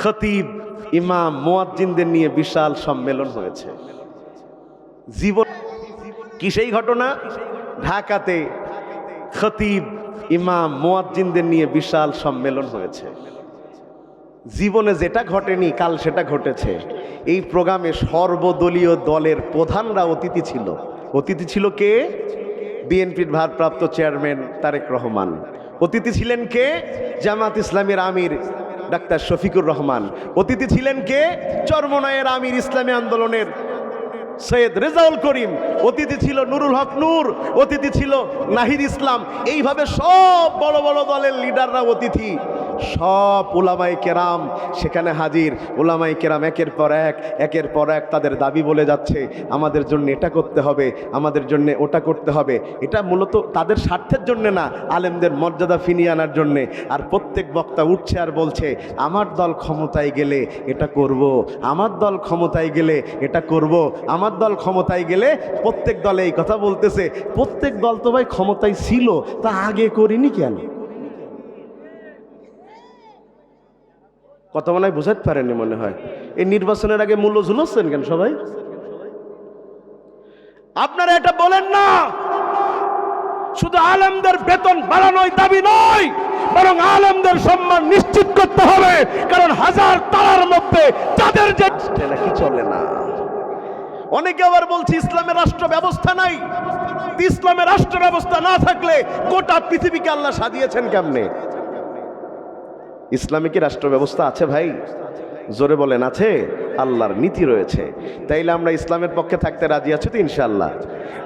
খতিব ইমাম মুয়াজ্জিনদের নিয়ে বিশাল সম্মেলন হয়েছে। জীবন কি সেই ঘটনা? ঢাকাতে খতিব ইমাম মুয়াজ্জিনদের নিয়ে বিশাল সম্মেলন হয়েছে। জীবনে যেটা ঘটেনি কাল সেটা ঘটেছে। এই প্রোগ্রামে সর্বদলীয় দলের প্রধানরা অতিথি ছিল। অতিথি ছিল কে? বিএনপির ভারপ্রাপ্ত চেয়ারম্যান তারেক রহমান। অতিথি ছিলেন কে? জামাত ইসলামের আমির ডাক্তার শফিকুর রহমান। অতিথি ছিলেন কে? চরমনায়ের আমির ইসলামী আন্দোলনের সৈয়দ রেজাউল করিম। অতিথি ছিল নুরুল হক নূর। অতিথি ছিল নাহিদ ইসলাম। এইভাবে সব বড় বড় দলের লিডাররা অতিথি। সব উলামায়ে কেরাম সেখানে হাজির। উলামায়ে কেরাম একের পর এক তাদের দাবি বলে যাচ্ছে, আমাদের জন্য এটা করতে হবে, আমাদের জন্য ওটা করতে হবে। এটা মূলত তাদের স্বার্থের জন্য না, আলেমদের মর্যাদা ফিরিয়ে আনার জন্যে। আর প্রত্যেক বক্তা উঠছে আর বলছে, আমার দল ক্ষমতায় গেলে এটা করব, আমার দল ক্ষমতায় গেলে এটা করব, আমার দল ক্ষমতায় গেলে। প্রত্যেক দলে এই কথা বলতেছে। প্রত্যেক দল তো ভাই ক্ষমতায় ছিল, তা আগে করিনি কেন? কথা মনে হয় বুঝাতে পারেননি মনে হয়। এই নির্বাচনের আগে মূল্য ঝুলাচ্ছেন কেন সবাই? আপনারা এটা বলেন না। শুধু আলেমদের বেতন বাড়ানোই দাবি নয়, বরং আলেমদের সম্মান নিশ্চিত করতে হবে। কারণ হাজার তারার মধ্যে তাদের যে নাকি চলে না। অনেকে আবার বলছে ইসলামের রাষ্ট্র ব্যবস্থা নাই। ইসলামের রাষ্ট্র ব্যবস্থা না থাকলে গোটা পৃথিবীকে আল্লাহ সাজিয়েছেন কেমনে? ইসলামিক রাষ্ট্র ব্যবস্থা আছে ভাই? জোরে বলেন আছে? আল্লাহর নীতি রয়েছে। তাইলে আমরা ইসলামের পক্ষে থাকতে রাজি আছি তো ইনশাআল্লাহ।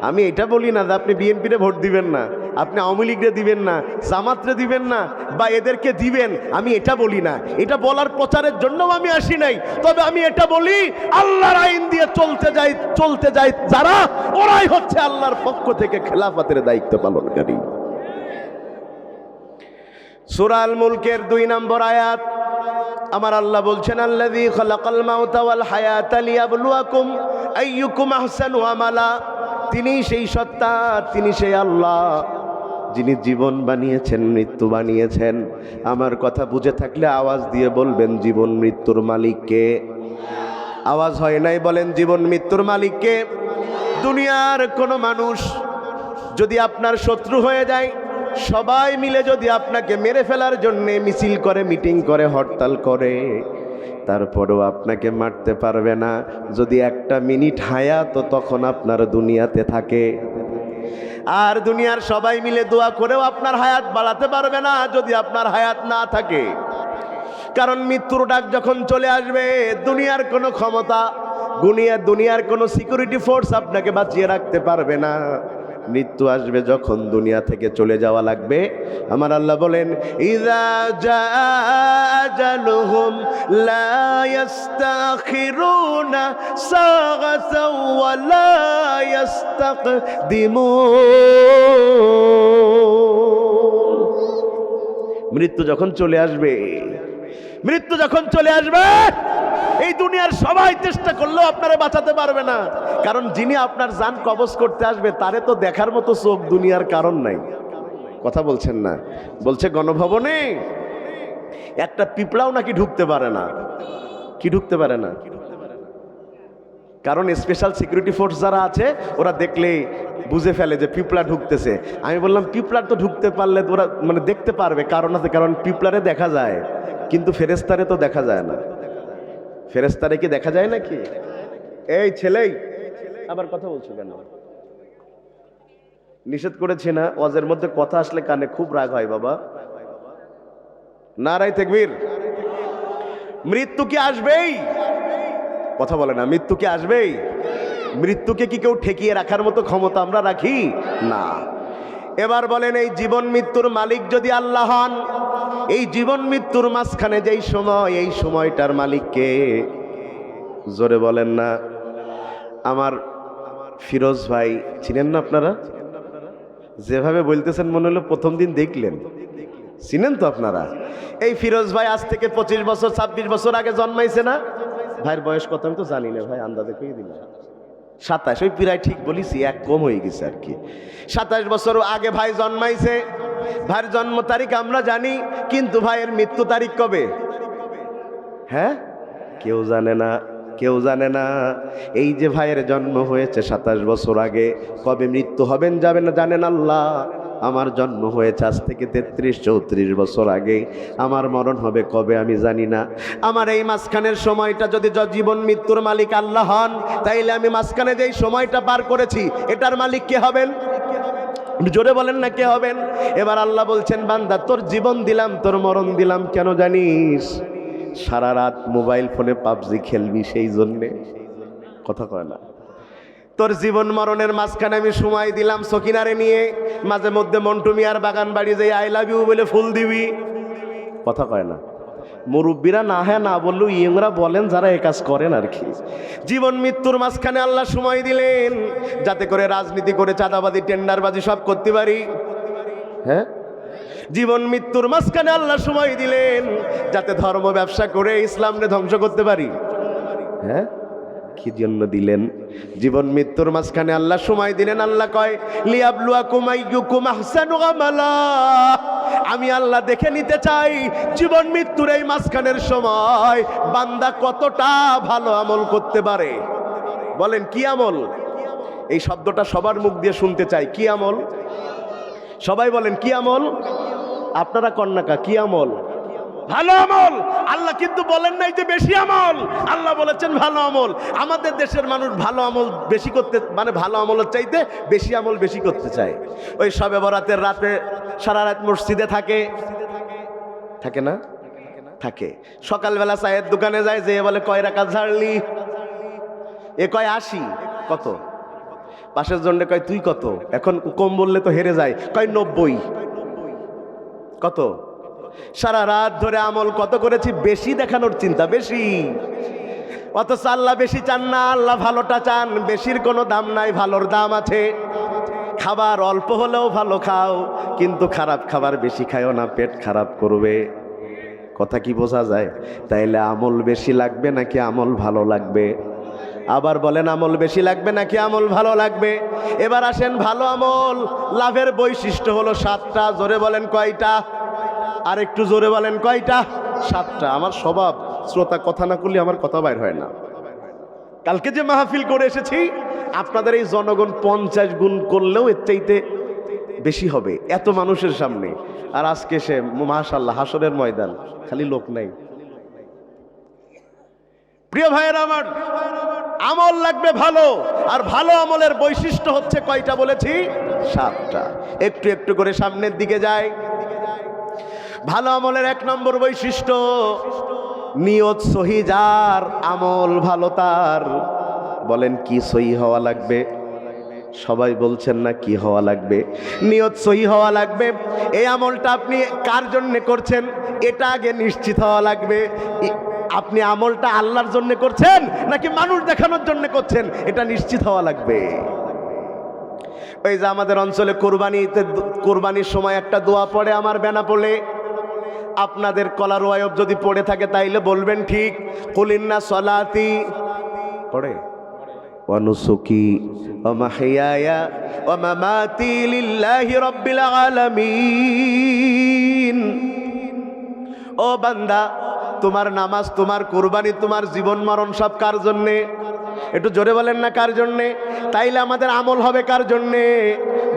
আমি এটা বলি না যে আপনি বিএনপিরে ভোট দিবেন না, আপনি আওয়ামী লীগরে দিবেন না, জামাতরে দিবেন না, বা এদেরকে দিবেন, আমি এটা বলি না। এটা বলার প্রচারের জন্যও আমি আসি নাই। তবে আমি এটা বলি, আল্লাহর আইন দিয়ে চলতে যায় যারা, ওরাই হচ্ছে আল্লাহর পক্ষ থেকে খেলাফতের দায়িত্ব পালনকারী। সূরা আল মুলকের 2 নম্বর আয়াত আমার আল্লাহ বলছেন, আল্লাযী খালাকাল মাউতা ওয়াল হায়াতা লিয়াবলুয়াকুম আইয়ুকুম আহসানু আমালা। তিনি সেই সত্তা, তিনি সেই আল্লাহ যিনি জীবন বানিয়েছেন, মৃত্যু বানিয়েছেন। আমার কথা বুঝে থাকলে আওয়াজ দিয়ে বলবেন, জীবন মৃত্যুর মালিক কে? আওয়াজ হয় নাই, বলেন জীবন মৃত্যুর মালিক কে? দুনিয়ার কোনো মানুষ যদি আপনার শত্রু হয়ে যায়, সবাই মিলে যদি আপনাকে মেরে ফেলার জন্য মিছিল করে, মিটিং করে, হরতাল করে, তারপরেও আপনাকে মারতে পারবে না যদি একটা মিনিট হায়াত তখন আপনার দুনিয়াতে থাকে। আর দুনিয়ার সবাই মিলে দোয়া করেও আপনার হায়াত বাড়াতে পারবে না যদি আপনার হায়াত না থাকে। কারণ মৃত্যুর ডাক যখন চলে আসবে, দুনিয়ার কোনো ক্ষমতা, দুনিয়ার কোনো সিকিউরিটি ফোর্স আপনাকে বাঁচিয়ে রাখতে পারবে না। মৃত্যু আসবে যখন দুনিয়া থেকে চলে যাওয়া লাগবে। আমার আল্লাহ বলেন, ইযা জাআ আজালুহুম লা ইস্তাখিরুনা সাআতাও ওয়া লা ইস্তাকদিমুন। মৃত্যু যখন চলে আসবে, এই দুনিয়ার সবাই চেষ্টা করলেও আপনারা বাঁচাতে পারবে না। কারণ যিনি আপনার জান কবজ করতে আসবে, তারে তো দেখার মতো চোখ দুনিয়ার কারণ নাই। কথা বলছেন না? বলছে গণভবনে একটা পিঁপড়াও নাকি ঢুকতে পারে না। কি ঢুকতে পারে না? কারণ স্পেশাল সিকিউরিটি ফোর্স যারা আছে, ওরা দেখলে বুঝে ফেলে যে পিঁপড়া ঢুকতেছে। আমি বললাম, পিঁপড়া তো ঢুকতে পারলে ওরা মানে দেখতে পারবে, কারণ আছে। কারণ পিঁপড়ারে দেখা যায়, কিন্তু ফেরেশতারে তো দেখা যায় না। ফেরেশতারে কি দেখা যায় নাকি? এই ছেলেই আবার কথা বলছো কেন? নিষেধ করেছি না? ওয়াজের মধ্যে কথা আসলে কানে খুব রাগ হয় বাবা। নারায়ে তাকবীর। মৃত্যু কি আসবেই? কথা বলে না। মৃত্যু কি আসবেই? মৃত্যুকে কি কেউ ঠেকিয়ে রাখার মতো ক্ষমতা আমরা রাখি? না। এবার বলেন, এই জীবন মৃত্যুর মালিক যদি আল্লাহ হন, এই জীবন মৃত্যুর মাঝখানে যেই সময়, এই সময়টার মালিক কে? জোরে বলেন না। আমার ফিরোজ ভাই চিনেন না আপনারা? যেভাবে বলতেছেন মনে হলো প্রথম দিন দেখলেন। চিনেন তো আপনারা? এই ফিরোজ ভাই আজ থেকে 25 বছর 26 বছর আগে জন্মাইছে না? ভাইয়ের বয়স কত আমি তো জানি না ভাই, আন্দাজে কই দিলাম 27। ওই প্রায় ঠিক বলিছি, এক কম হয়ে গেছে আর কি। 27 বছর আগে ভাই জন্মাইছে। ভাইয়ের জন্ম তারিখ আমরা জানি, কিন্তু ভাইয়ের মৃত্যু তারিখ কবে? হ্যাঁ, কেউ জানে না, কেউ জানে না। এই যে ভাইয়ের জন্ম হয়েছে 27 বছর আগে, কবে মৃত্যু হবেন যাবেন না জানেন আল্লাহ। আমার জন্ম হয়েছে আজ থেকে 33-34 বছর আগে, আমার মরণ হবে কবে আমি জানি না। আমার এই মাঝখানের সময়টা যদি জীবন মৃত্যুর মালিক আল্লাহ হন, তাইলে আমি মাঝখানে যেই সময়টা পার করেছি এটার মালিক কে হবেন? জোরে বলেন না কে হবেন? এবার আল্লাহ বলছেন, বান্দা তোর জীবন দিলাম, তোর মরণ দিলাম, কেন জানিস? সারা রাত মোবাইল ফোনে পাবজি খেলবি, সেই জন্যে। কথা কয় না। তোর জীবন মরণের মাঝখানে আমি সময় দিলাম সকিনারে নিয়ে, মাঝে মধ্যে মন্টু মিয়ার বাগান বাড়ি যে আই লাভ ইউ বলে ফুল দিবি। কথা কয় না। মুরব্বীরা না হ্যাঁ না বললেও ইয়ংরা বলেন, যারা এ কাজ করেন আর কি। জীবন মৃত্যুর মাঝখানে আল্লাহ সময় দিলেন যাতে করে রাজনীতি করে চাঁদাবাজি টেন্ডারবাজি সব করতে পারি। হ্যাঁ, জীবন মৃত্যুর মাঝখানে আল্লাহ সময় দিলেন যাতে ধর্ম ব্যবসা করে ইসলামকে ধ্বংস করতে পারি। হ্যাঁ, কি জন্য দিলেন? জীবন মৃত্যুর মাঝখানে আল্লাহ সময় দিলেন। আল্লাহ কয়, লিয়াবলুয়াকুম আইয়ুকুম আহসানু আমালা। আমি আল্লাহ দেখে নিতে চাই জীবন মৃত্যুর এই মাঝখানের সময় বান্দা কতটা ভালো আমল করতে পারে। বলেন কি আমল? এই শব্দটা সবার মুখ দিয়ে শুনতে চাই। কি আমল? সবাই বলেন কি আমল? আপনারা কন্যাকা কি আমল? ভালো আমল। আল্লাহ কিন্তু বলেন নাই যে বেশি আমল, আল্লাহ বলেছেন ভালো আমল। আমাদের দেশের মানুষ ভালো আমল বেশি করতে, মানে ভালো আমলের চাইতে বেশি আমল বেশি করতে চায়। ওই শবে বরাতের রাতে সারা রাত মসজিদে থাকে, থাকে না? থাকে। সকালবেলা চায়ের দোকানে যায়, যে বলে কয় রাকাত ঝাড়লি? এ কয় 80। কত? পাশের জন্য কয় তুই কত? এখন কম বললে তো হেরে যায়, কয় 90। কত? সারা রাত ধরে আমল কত করেছি, বেশি দেখানোর চিন্তা, বেশি। অথচ আল্লাহ বেশি চান না, আল্লাহ ভালোটা চান। বেশির কোনো দাম নাই, ভালোর দাম আছে। খাবার অল্প হলেও ভালো খাও, কিন্তু খারাপ খাবার বেশি খাও না, পেট খারাপ করবে। কথা কি বোঝা যায়? তাইলে আমল বেশি লাগবে নাকি আমল ভালো লাগবে? আবার বলেন, আমল বেশি লাগবে নাকি আমল ভালো লাগবে? এবার আসেন, ভালো আমল লাভের বৈশিষ্ট্য হলো 7টা। জোরে বলেন কয়টা? আর একটু জোরে বলেন কয়টা? 7টা। আমার স্বভাব, শ্রোতা কথা না করলে আমার কথা বাইর হয় না। কালকে যে মাহফিল করে এসেছি, আপনাদের এই জনগণ 50 গুণ করলেও এর চাইতে বেশি হবে, এত মানুষের সামনে। আর আজকে সে মাশাআল্লাহ হাসরের ময়দান, খালি লোক নাই। প্রিয় ভাইয়েরা আমার, আমল লাগবে ভালো। আর ভালো আমলের বৈশিষ্ট্য হচ্ছে কয়টা বলেছি? 7টা। একটু একটু করে সামনের দিকে যায়। ভালো আমলের 1 নম্বর বৈশিষ্ট্য, নিয়ত সহি যার, আমল ভালো তার। বলেন কি সহি হওয়া লাগবে? সবাই বলছেন না কি হওয়া লাগবে? নিয়ত সহি হওয়া লাগবে। এই আমলটা আপনি কার জন্য করছেন এটা আগে নিশ্চিত হওয়া লাগবে। আপনি আমলটা আল্লাহর জন্য করছেন নাকি মানুষ দেখানোর জন্য করছেন, এটা নিশ্চিত হওয়া লাগবে। ওই যে আমাদের অঞ্চলে কোরবানির সময় একটা দোয়া পড়ে, আমার বেনাপোলে। আপনাদের কলার ওয়ায়ব যদি পড়ে থাকে তাইলে বলবেন ঠিক। কুলিন্না সলাতি পড়ে, ওয়া নুসুকি ওয়া মাহইয়ায়া ওয়া মামাতি লিল্লাহি রাব্বিল আলামিন। ও বান্দা, তোমার নামাজ, তোমার কুরবানি, তোমার জীবন মরণ সব কার জন্যে? একটু জোরে বলেন না কার জন্যে? তাইলে আমাদের আমল হবে কার জন্যে?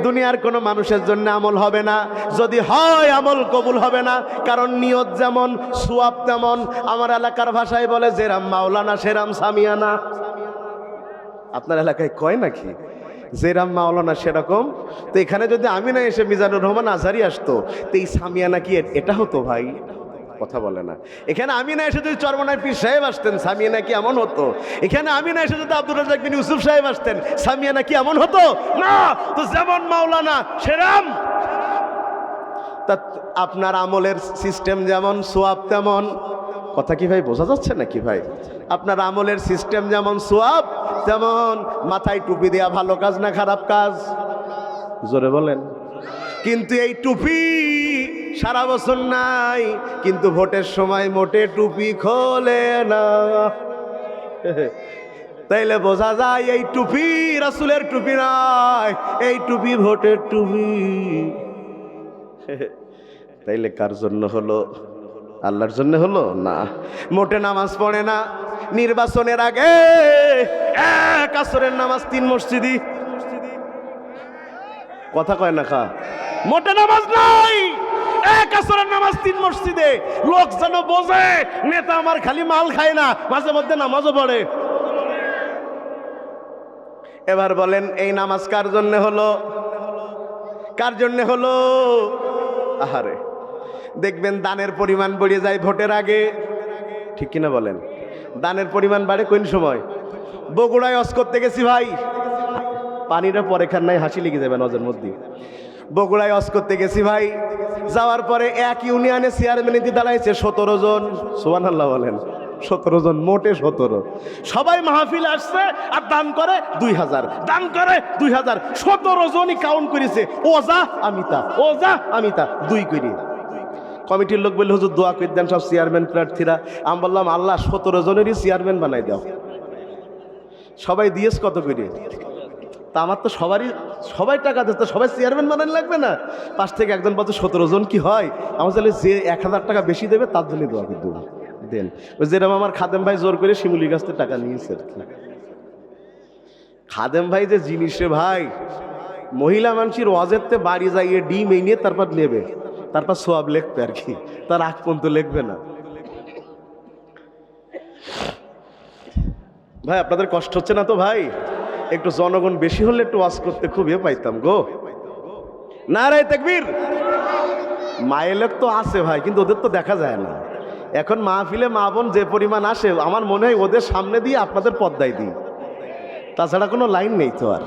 দুনিয়ার কোনো মানুষের জন্য আমল হবে না। যদি হয় আমল কবুল হবে না, কারণ নিয়ত যেমন সোয়াব তেমন। আমার এলাকার ভাষায় বলে, যেরাম মাওলানা সেরাম সামিয়ানা। আপনার এলাকায় কয় নাকি? যেরাম মাওলানা সেরকম। তো এখানে যদি আমি না এসে মিজানুর রহমান আজহারি আসতো, তো এই সামিয়ানা কি এটা হতো ভাই? কথা বলে না। এখানে আমি না এসে যদি চরমনায় পীর সাহেব আসতেন, সামিয়ানা কি এমন হতো? এখানে আমি না এসে যদি আব্দুর রাজ্জাক বিন ইউসুফ সাহেব আসতেন, সামিয়ানা কি এমন হতো? না। তো যেমন মাওলানা সেরাম। তা আপনার আমলের সিস্টেম যেমন, সোয়াব তেমন। কথা কি ভাই বোঝা যাচ্ছে নাকি ভাই? আপনার আমলের সিস্টেম যেমন, সোয়াব তেমন। মাথায় টুপি দেয়া ভালো কাজ না খারাপ কাজ? জোরে বলেন। কিন্তু এই টুপি সারা বছর নাই, কিন্তু ভোটের সময় মোটে টুপি খোলে না। তাইলে বোঝা যায় এই টুপি রাসূলের টুপি নয়, এই টুপি ভোটের টুপি। তাইলে কার জন্য হলো? আল্লাহর জন্য হলো না, মোটে নামাজ পড়ে না। নির্বাচনের আগে এক আসরের নামাজ 3 মসজিদি, কথা কয় না খা, মোটে নামাজ নাই, এক আসরের নামাজ 3 মসজিদে। লোক যেন বোঝে নেতা আমার খালি মাল খায় না, মাঝে মধ্যে নামাজও পড়ে। এবার বলেন এই নামাজ কার জন্য হলো? কার জন্য হলো? আহারে, দেখবেন দানের পরিমাণ বেড়ে যায় ভোটের আগে, ঠিক কিনা বলেন? দানের পরিমাণ বাড়ে কোন সময়? বগুড়ায় অস করতে গেছি ভাই, পানিটা পরে খান নাই, হাসি লেগে যাবে নজর মধ্যে। বগুড়ায় অস করতে গেছি ভাই, যাওয়ার পরে এক ইউনিয়নে চেয়ারম্যানিতে দাঁড়াইছে 17 জন। সুবহানাল্লাহ বলেন, 17 জন, মোটে 17। সবাই মাহফিল আসছে আর দান করে 2000, দান করে 2000। 17 জনই কাউন্ট করেছে, ওজা আমিতা, ওজা আমিতা, 2 করে। কমিটির লোক বললে হুজুর দোয়া করে দেন সব চেয়ারম্যান প্রার্থীরা। আমি বললাম আল্লাহ 17 জনেরই চেয়ারম্যান বানাই দাও। সবাই দিয়েছ কত করে? তা আমার তো সবাই টাকা দিচ্ছে, সবাই চেয়ারম্যান বানানো লাগবে না? পাশ থেকে একজন বলছে 17 জন কি হয়? আমার তাহলে যে 1000 টাকা বেশি দেবে তার জন্য দোয়া করে দেবো, দেন। ওই যেরকম আমার খাদেম ভাই জোর করে শিমুলি গাছ থেকে টাকা নিয়েছে আর কি। খাদেম ভাই যে জিনিসে ভাই, মহিলা মানুষের ওয়াজেরতে বাড়ি যাইয়ে ডিম এই নিয়ে তারপর নেবে, তারপর সোয়াব লিখবে আর কি, তার আগ পর্যন্ত লিখবে না। ভাই আপনাদের কষ্ট হচ্ছে না তো ভাই? একটু জনগণ বেশি হলে একটু ওয়াজ করতে খুব পাইতাম গো। নারায়ে তাকবীর। মায়ের লোক তো আছে ভাই, কিন্তু ওদের তো দেখা যায় না। এখন মাহফিলে মা বোন যে পরিমাণ আসে, আমার মনে হয় ওদের সামনে দিয়ে আপনাদের পর্দায় দিই, তাছাড়া কোনো লাইন নেই তো আর।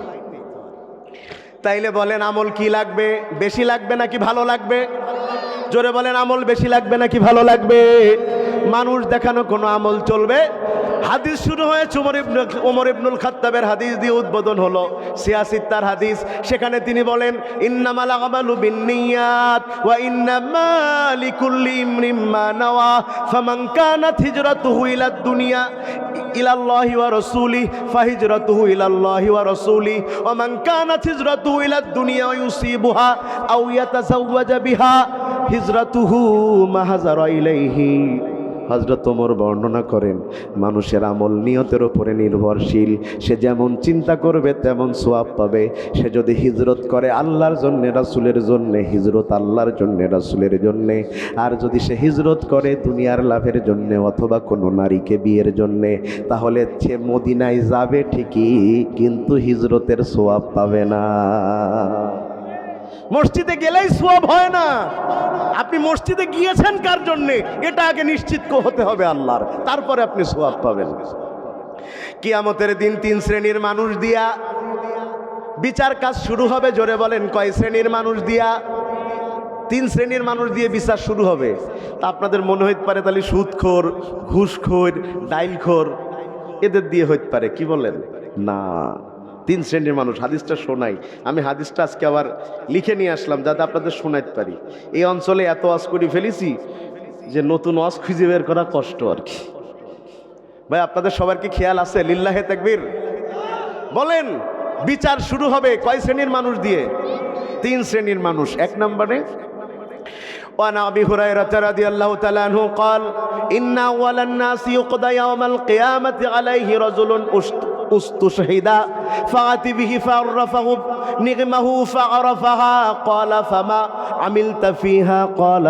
তাইলে বলেন আমল কি লাগবে? বেশি লাগবে নাকি ভালো লাগবে? জোরে বলেন, আমল বেশি লাগবে নাকি ভালো লাগবে? মানুষ দেখানো কোনো আমল চলবে? হাদিস শুরু হয়েছে ওমর ইবনুল খাত্তাবের হাদিস দিয়ে উদ্বোধন হলো। 86 তার হাদিস, সেখানে তিনি বলেন ইন্নামাল আমালু বিন্নিয়াত ওয়া ইন্নামা লিকুল্লি ইমরিম মা নাওয়া ফামান কানাত হিজরাতুহু ইলাদ দুনিয়া ইলাল্লাহি ওয়া রাসূলি ফাহিজরাতুহু ইলাল্লাহি ওয়া রাসূলি ওয়া মান কানাত হিজরাতুহু ইলাদ দুনিয়া ওয়া ইউসিবুহা আও ইয়াতাযাওয়াজা বিহা হিজরাতুহু মা হাজারা ইলাইহি। হযরত ওমর বর্ণনা করেন, মানুষের আমল নিয়তের উপরে নির্ভরশীল। সে যেমন চিন্তা করবে তেমন সওয়াব পাবে। সে যদি হিজরত করে আল্লাহর জন্য, রাসূলের জন্য, হিজরত আল্লাহর জন্য, রাসূলের জন্য। আর যদি সে হিজরত করে দুনিয়ার লাভের জন্য অথবা কোনো নারীকে বিয়ের জন্য, তাহলে সে মদিনায় যাবে ঠিকই, কিন্তু হিজরতের সওয়াব পাবে না। মসজিদে গেলেই সওয়াব হয় না। আপনি মসজিদে গিয়েছেন কার জন্যে, এটা আগে নিশ্চিত হতে হবে আল্লাহর, তারপরে আপনি সওয়াব পাবেন। কিয়ামতের দিন 3 শ্রেণীর মানুষ দিয়া বিচার কাজ শুরু হবে। জোরে বলেন, কয় শ্রেণীর মানুষ দিয়া? 3 শ্রেণীর মানুষ দিয়ে বিচার শুরু হবে। তা আপনাদের মনে হইতে পারে তাহলে সুদখোর, ঘুষখোর, ডাইলখোর এদের দিয়ে হইতে পারে, কি বলেন? না, 3 শ্রেণীর মানুষ। হাদিসটা শোনাই, আমি হাদিসটা আজকে আবার লিখে নিয়ে আসলাম যাতে আপনাদের শোনাইতে পারি। এই অঞ্চলে এত ওয়াজ করে ফেলেছি যে নতুন ওয়াজ খুঁজে বের করা কষ্ট আর কি। ভাই আপনাদের সবার কি খেয়াল আছে? লিল্লাহে তাকবীর বলেন। বিচার শুরু হবে কয় শ্রেণীর মানুষ দিয়ে? 3 শ্রেণীর মানুষ। 1 নম্বরে وعن أبي هريرة رضي الله تعالى عنه قال إن أول الناس يقضى يوم القيامة عليه رجل استشهد فأتي به فعرفه نغمه فعرفها قال فما عملت فيها قال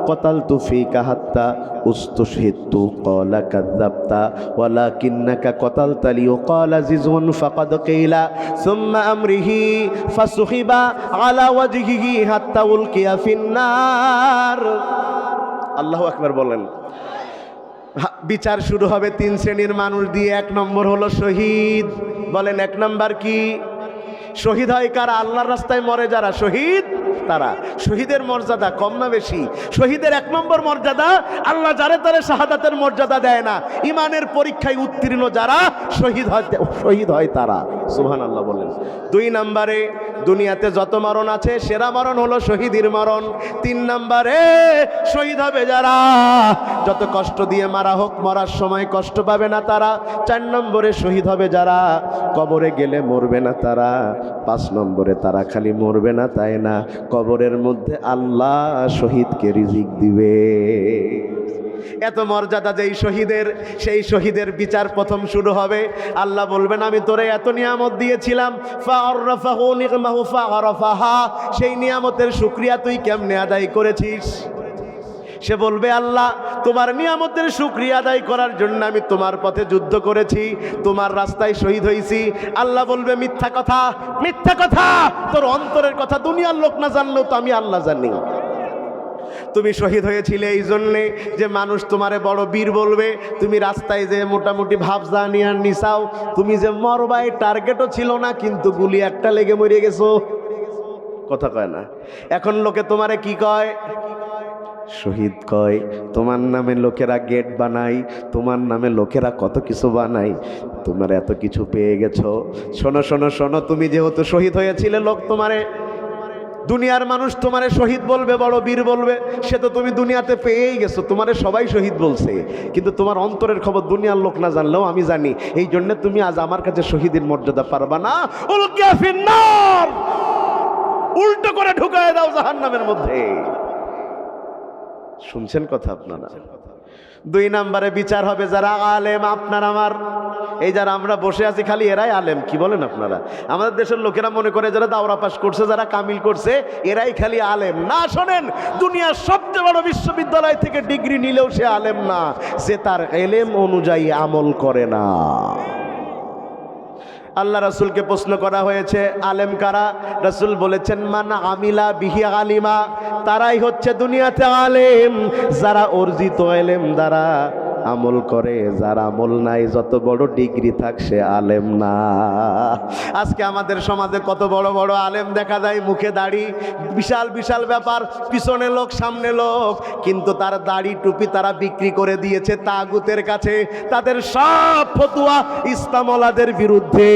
قتلت فيك حتى استشهدت قال كذبت ولكنك قتلت ليقال ززو فقد قيل ثم أمره فسحب على وجهه حتى ألقي في النار الله أكبر বলেন। বিচার শুরু হবে 3 শ্রেণীর মানুষ দিয়ে। 1 নম্বর হলো শহীদ। বলেন 1 নম্বর কি? শহীদ হয় কারা? আল্লাহর রাস্তায় মরে যারা শহীদ, তারা। শহীদের মর্যাদা কম না বেশি? শহীদের 1 নম্বর মর্যাদা, আল্লাহ যারে তারে শাহাদাতের মর্যাদা দেয় না। ইমানের পরীক্ষায় উত্তীর্ণ যারা শহীদ হয় তারা। সুবহানাল্লাহ বলেন। 2 নম্বরে দুনিয়াতে যত মরণ আছে সেরা মরণ হলো শহীদের মরণ। 3 নম্বরে শহীদ হবে যারা যত কষ্ট দিয়ে মারা হোক মরার সময় কষ্ট পাবে না তারা। 4 নম্বরে শহীদ হবে যারা কবরে গেলে মরবে না তারা। 5 নম্বরে তারা খালি মরবে না তাই না, কবরের মধ্যে আল্লাহ শহীদকে রিজিক দিবে। এত মর্যাদা যেই শহীদের, সেই শহীদের বিচার প্রথম শুরু হবে। আল্লাহ বলবেন আমি তোরে এত নিয়ামত দিয়েছিলাম, ফাআররাফাহু নি'মাহু ফাআরাফাহা, সেই নিয়ামতের শুকরিয়া তুই কেমনে আদায় করেছিস? সে বলবে আল্লাহ তোমার নিয়ামতের শুকরিয়া আদায় করার জন্য আমি তোমার পথে যুদ্ধ করেছি, তোমার রাস্তায় শহীদ হয়েছি। আল্লাহ বলবে মিথ্যা কথা, মিথ্যা কথা, তোর অন্তরের কথা দুনিয়ার লোক না জানলেও তো আমি আল্লাহ জানি। তুমি শহীদ হয়েছিলে এই জন্যে যে মানুষ তোমারে বড় বীর বলবে। তুমি রাস্তায় যে মোটামুটি ভাবজা নিয়ে নিসাও, তুমি যে মরবাই টার্গেটও ছিল না, কিন্তু গুলি একটা লেগে মরে গেছো। কথা কয় না। এখন লোকে তোমারে কি কয়? শহীদ কয়। তোমার নামে লোকেরা গেট বানায়, তোমার নামে লোকেরা কত কিছু বানায়, তোমার এত কিছু পেয়ে গেছো। শোনো শোনো শোনো, তুমি যেহেতু শহীদ হয়েছিলে, লোক তোমারে, দুনিয়ার মানুষ তোমারে শহীদ বলবে, বড় বীর বলবে, সে তো তুমি দুনিয়াতে পেয়েই গেছো, তোমারে সবাই শহীদ বলছে, কিন্তু তোমার অন্তরের খবর দুনিয়ার লোক না জানলেও আমি জানি। এই জন্য তুমি আজ আমার কাছে শহীদের মর্যাদা পারবা না। উলকিয়া ফিন্নার, উল্টো করে ঢুকায় দাও জাহান্নামের মধ্যে। শুনছেন কথা আপনারা? 2 নম্বরে বিচার হবে যারা আলেম, আপনার আমার, এই যারা আমরা বসে আছি খালি এরাই আলেম। কি বলেন আপনারা? আমাদের দেশের লোকেরা মনে করে যারা দাওরা পাস করছে, যারা কামিল করছে, এরাই খালি আলেম। না, শোনেন, দুনিয়ার সবচেয়ে বড় বিশ্ববিদ্যালয় থেকে ডিগ্রি নিলেও সে আলেম না, সে তার এলেম অনুযায়ী আমল করে না। আল্লাহ রাসূলকে প্রশ্ন করা হয়েছে আলেম কারা? রাসূল বলেছেন মান আমিলা বিহি আলিমা, তারাই হচ্ছে দুনিয়াতে আলেম যারা অর্জিত এলেম দ্বারা আমল করে। যার আমল নাই, যত বড় ডিগ্রি থাক, সে আলেম না। আজকে আমাদের সমাজে কত বড় বড় আলেম দেখা যায়, মুখে দাড়ি, বিশাল বিশাল ব্যাপার, পিছনে লোক সামনে লোক, কিন্তু তার দাড়ি টুপি তারা বিক্রি করে দিয়েছে তাগুতের কাছে। তাদের সব ফতোয়া ইসলামওয়ালাদের বিরুদ্ধে,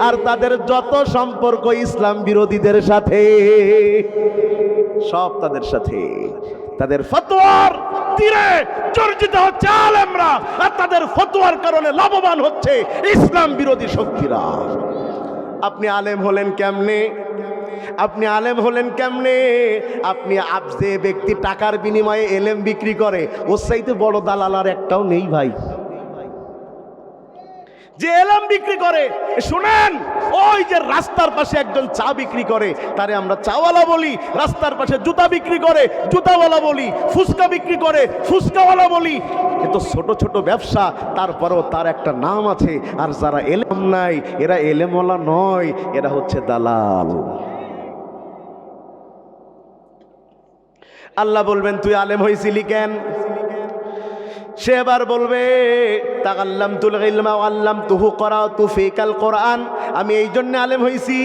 আর তাদের যত সম্পর্ক ইসলাম বিরোধীদের সাথে, সব তাদের সাথে। তাদের ফতোয়ার তীরে চর্চিত হচ্ছে আলেমরা, আর তাদের ফতোয়ার কারণে লাভবান হচ্ছে ইসলাম বিরোধী শক্তিরা। আপনি আলেম হলেন কেমনে? আপনি আলেম হলেন কেমনে? আপনি যে ব্যক্তি টাকার বিনিময়ে এলেম বিক্রি করে, ওর চাইতে বড় দালাল আর একটাও নেই ভাই। যে এলেম বিক্রি করে, শুনেন, ওই যে রাস্তার পাশে একজন চা বিক্রি করে, তারে আমরা চাওয়ালা বলি। রাস্তার পাশে জুতা বিক্রি করে, জুতাওয়ালা বলি। ফুচকা বিক্রি করে, ফুচকাওয়ালা বলি। কিন্তু ছোট ছোট ব্যবসা, তারপরেও তার একটা নাম আছে। আর যারা এলেম নাই, এরা এলেমওয়ালা নয়, এরা হচ্ছে দালাল। আল্লাহ বলবেন তুই আলেম হয়েছিলি কেন? সে এবার বলবে তাআল্লামতুল ইলমা ওয়া আল্লামতুহু ক্বরাআতু ফিকাল কোরআন, আমি এই জন্য আলেম হইছি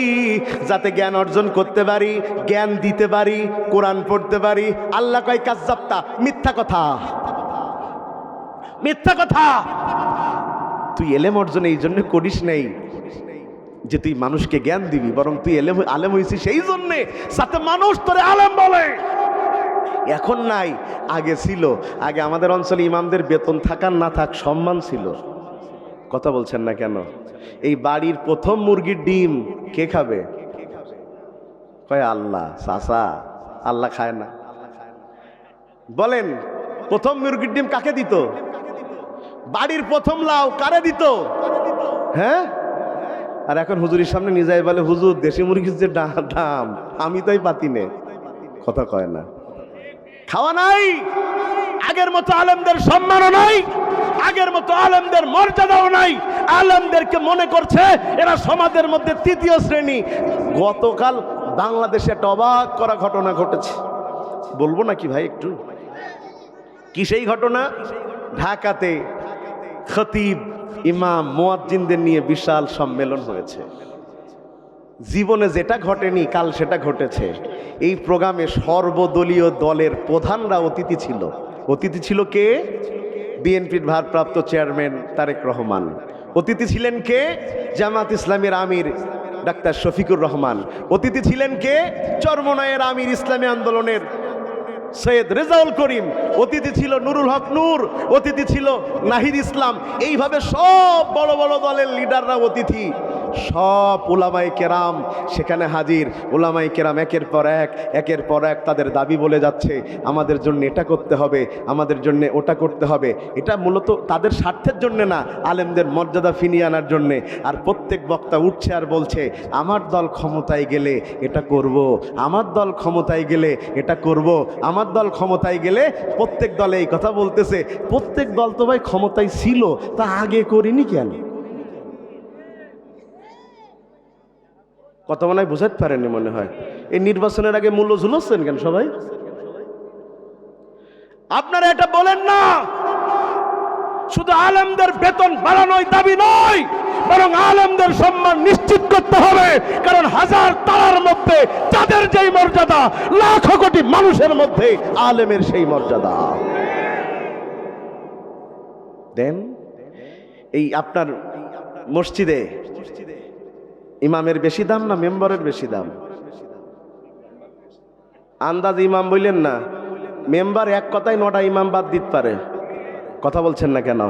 যাতে জ্ঞান অর্জন করতে পারি, জ্ঞান দিতে পারি, কোরআন পড়তে পারি। আল্লাহ কয় কাজ্জাবতা, মিথ্যা কথা, মিথ্যা কথা। তুই এলেম অর্জন এই জন্য করিস নাই যে তুই মানুষকে জ্ঞান দিবি, বরং তুই আলেম হইছিস সেই জন্যে যাতে মানুষ তোরে আলেম বলে। এখন নাই, আগে ছিল। আগে আমাদের অঞ্চলে ইমামদের বেতন থাকার না থাক সম্মান ছিল। কথা বলছেন না কেন? এই বাড়ির প্রথম মুরগির ডিম কে খাবে? কয় আল্লাহ। চাচা, আল্লাহ খায় না। বলেন, প্রথম মুরগির ডিম কাকে দিত? বাড়ির প্রথম লাউ কারে দিত? হ্যাঁ? আর এখন হুজুরের সামনে নিয়ে যায়, বলে হুজুর দেশি মুরগির যে দাম, আমি তাই পাতি নে। কথা কয় না। খাওয়া নাই, আগের মতো আলেমদের সম্মানও নাই, আগের মতো আলেমদের মর্যাদাও নাই। আলেমদেরকে মনে করছে এরা সমাজের মধ্যে তৃতীয় শ্রেণী। গতকাল বাংলাদেশে একটা অবাক করা ঘটনা ঘটেছে, বলবো নাকি ভাই একটু? কি সেই ঘটনা? ঢাকাতে খতিব, ইমাম, মুয়াজ্জিনদের নিয়ে বিশাল সম্মেলন হয়েছে। জীবনে যেটা ঘটেনি কাল সেটা ঘটেছে। এই প্রোগ্রামে সর্বদলীয় দলের প্রধানরা অতিথি ছিল। অতিথি ছিল কে? বিএনপির ভারপ্রাপ্ত চেয়ারম্যান তারেক রহমান। অতিথি ছিলেন কে? জামাত ইসলামের আমির ডাক্তার শফিকুর রহমান। অতিথি ছিলেন কে? চরমনায়ের আমির ইসলামী আন্দোলনের সৈয়দ রেজাউল করিম। অতিথি ছিল নুরুল হক নূর। অতিথি ছিল নাহিদ ইসলাম। এইভাবে সব বড় বড় দলের লিডাররা অতিথি। সব উলামায়ে কেরাম সেখানে হাজির। উলামায়ে কেরাম একের পর এক তাদের দাবি বলে যাচ্ছে, আমাদের জন্য এটা করতে হবে, আমাদের জন্য ওটা করতে হবে। এটা মূলত তাদের স্বার্থের জন্য না, আলেমদের মর্যাদা ফিনিয়ে আনার জন্যে। আর প্রত্যেক বক্তা উঠছে আর বলছে, আমার দল ক্ষমতায় গেলে এটা করব, আমার দল ক্ষমতায় গেলে এটা করব, আমার দল ক্ষমতায় গেলে। প্রত্যেক দলে এই কথা বলতেছে। প্রত্যেক দল তো ভাই ক্ষমতায় ছিল, তা আগে করিনি কেন? কথা মনে হয় বুঝাতে পারেননি মনে হয়। এই নির্বাচনের আগে মূল্য ঝুলোচ্ছেন কেন সবাই? আপনারা এটা বলেন না। শুধু আলেমদের বেতন বাড়ানোই দাবি নয়, বরং আলেমদের সম্মান নিশ্চিত করতে হবে। কারণ হাজার তারার মধ্যে যাদের যেই মর্যাদা, লাখো কোটি মানুষের মধ্যে আলেমের সেই মর্যাদা। দেন এই আপনার মসজিদে ইমামের বেশি দাম না মেম্বারের বেশি দাম? আন্দাজ ইমাম বললেন না, মেম্বার এক কথায় 9টা ইমাম বাদ দিতে পারে। কথা বলছেন না কেন?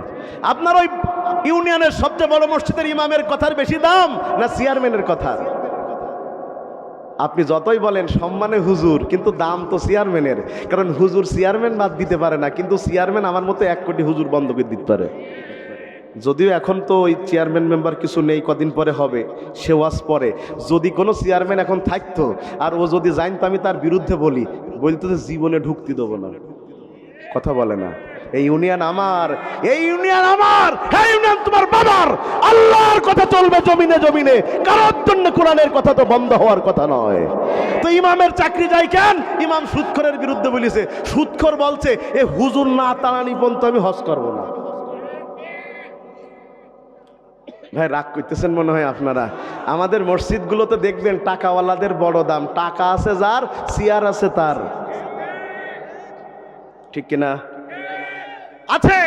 আপনার ওই ইউনিয়নের সবচেয়ে বড় মসজিদের ইমামের কথার বেশি দাম না চেয়ারম্যানের কথা? আপনি যতই বলেন সম্মানে হুজুর, কিন্তু দাম তো চেয়ারম্যানের। কারণ হুজুর চেয়ারম্যান বাদ দিতে পারে না, কিন্তু চেয়ারম্যান আমার মতো 1 কোটি হুজুর বন্ধ করে দিতে পারে। যদিও এখন তো ওই চেয়ারম্যান মেম্বার কিছু নেই, কদিন পরে হবে, সে ওয়াজ পরে। যদি কোনো চেয়ারম্যান এখন থাকতো আর ও যদি জানতো আমি তার বিরুদ্ধে বলতো যে জীবনে ঢুকতে দেবো না। কথা বলে না, এই ইউনিয়ন আমার, এই ইউনিয়ন আমার, এই ইউনিয়ন তোমার বাবার। আল্লাহর কথা চলবে জমিনে জমিনে, কারোর জন্য কোরআনের কথা তো বন্ধ হওয়ার কথা নয়। তো ইমামের চাকরি যায় কেন? ইমাম সুদখোরের বিরুদ্ধে বলেছে। সুদখোর বলছে এ হুজুর না তাড়ানি পর্যন্ত আমি হজ করবো না। ভাই রাগ করতেছেন মনে হয় আপনারা। আমাদের মসজিদগুলোতে দেখবেন টাকাওয়ালাদের বড় দাম। টাকা আছে যার, চেয়ার আছে তার। ঠিক কিনা? আছে।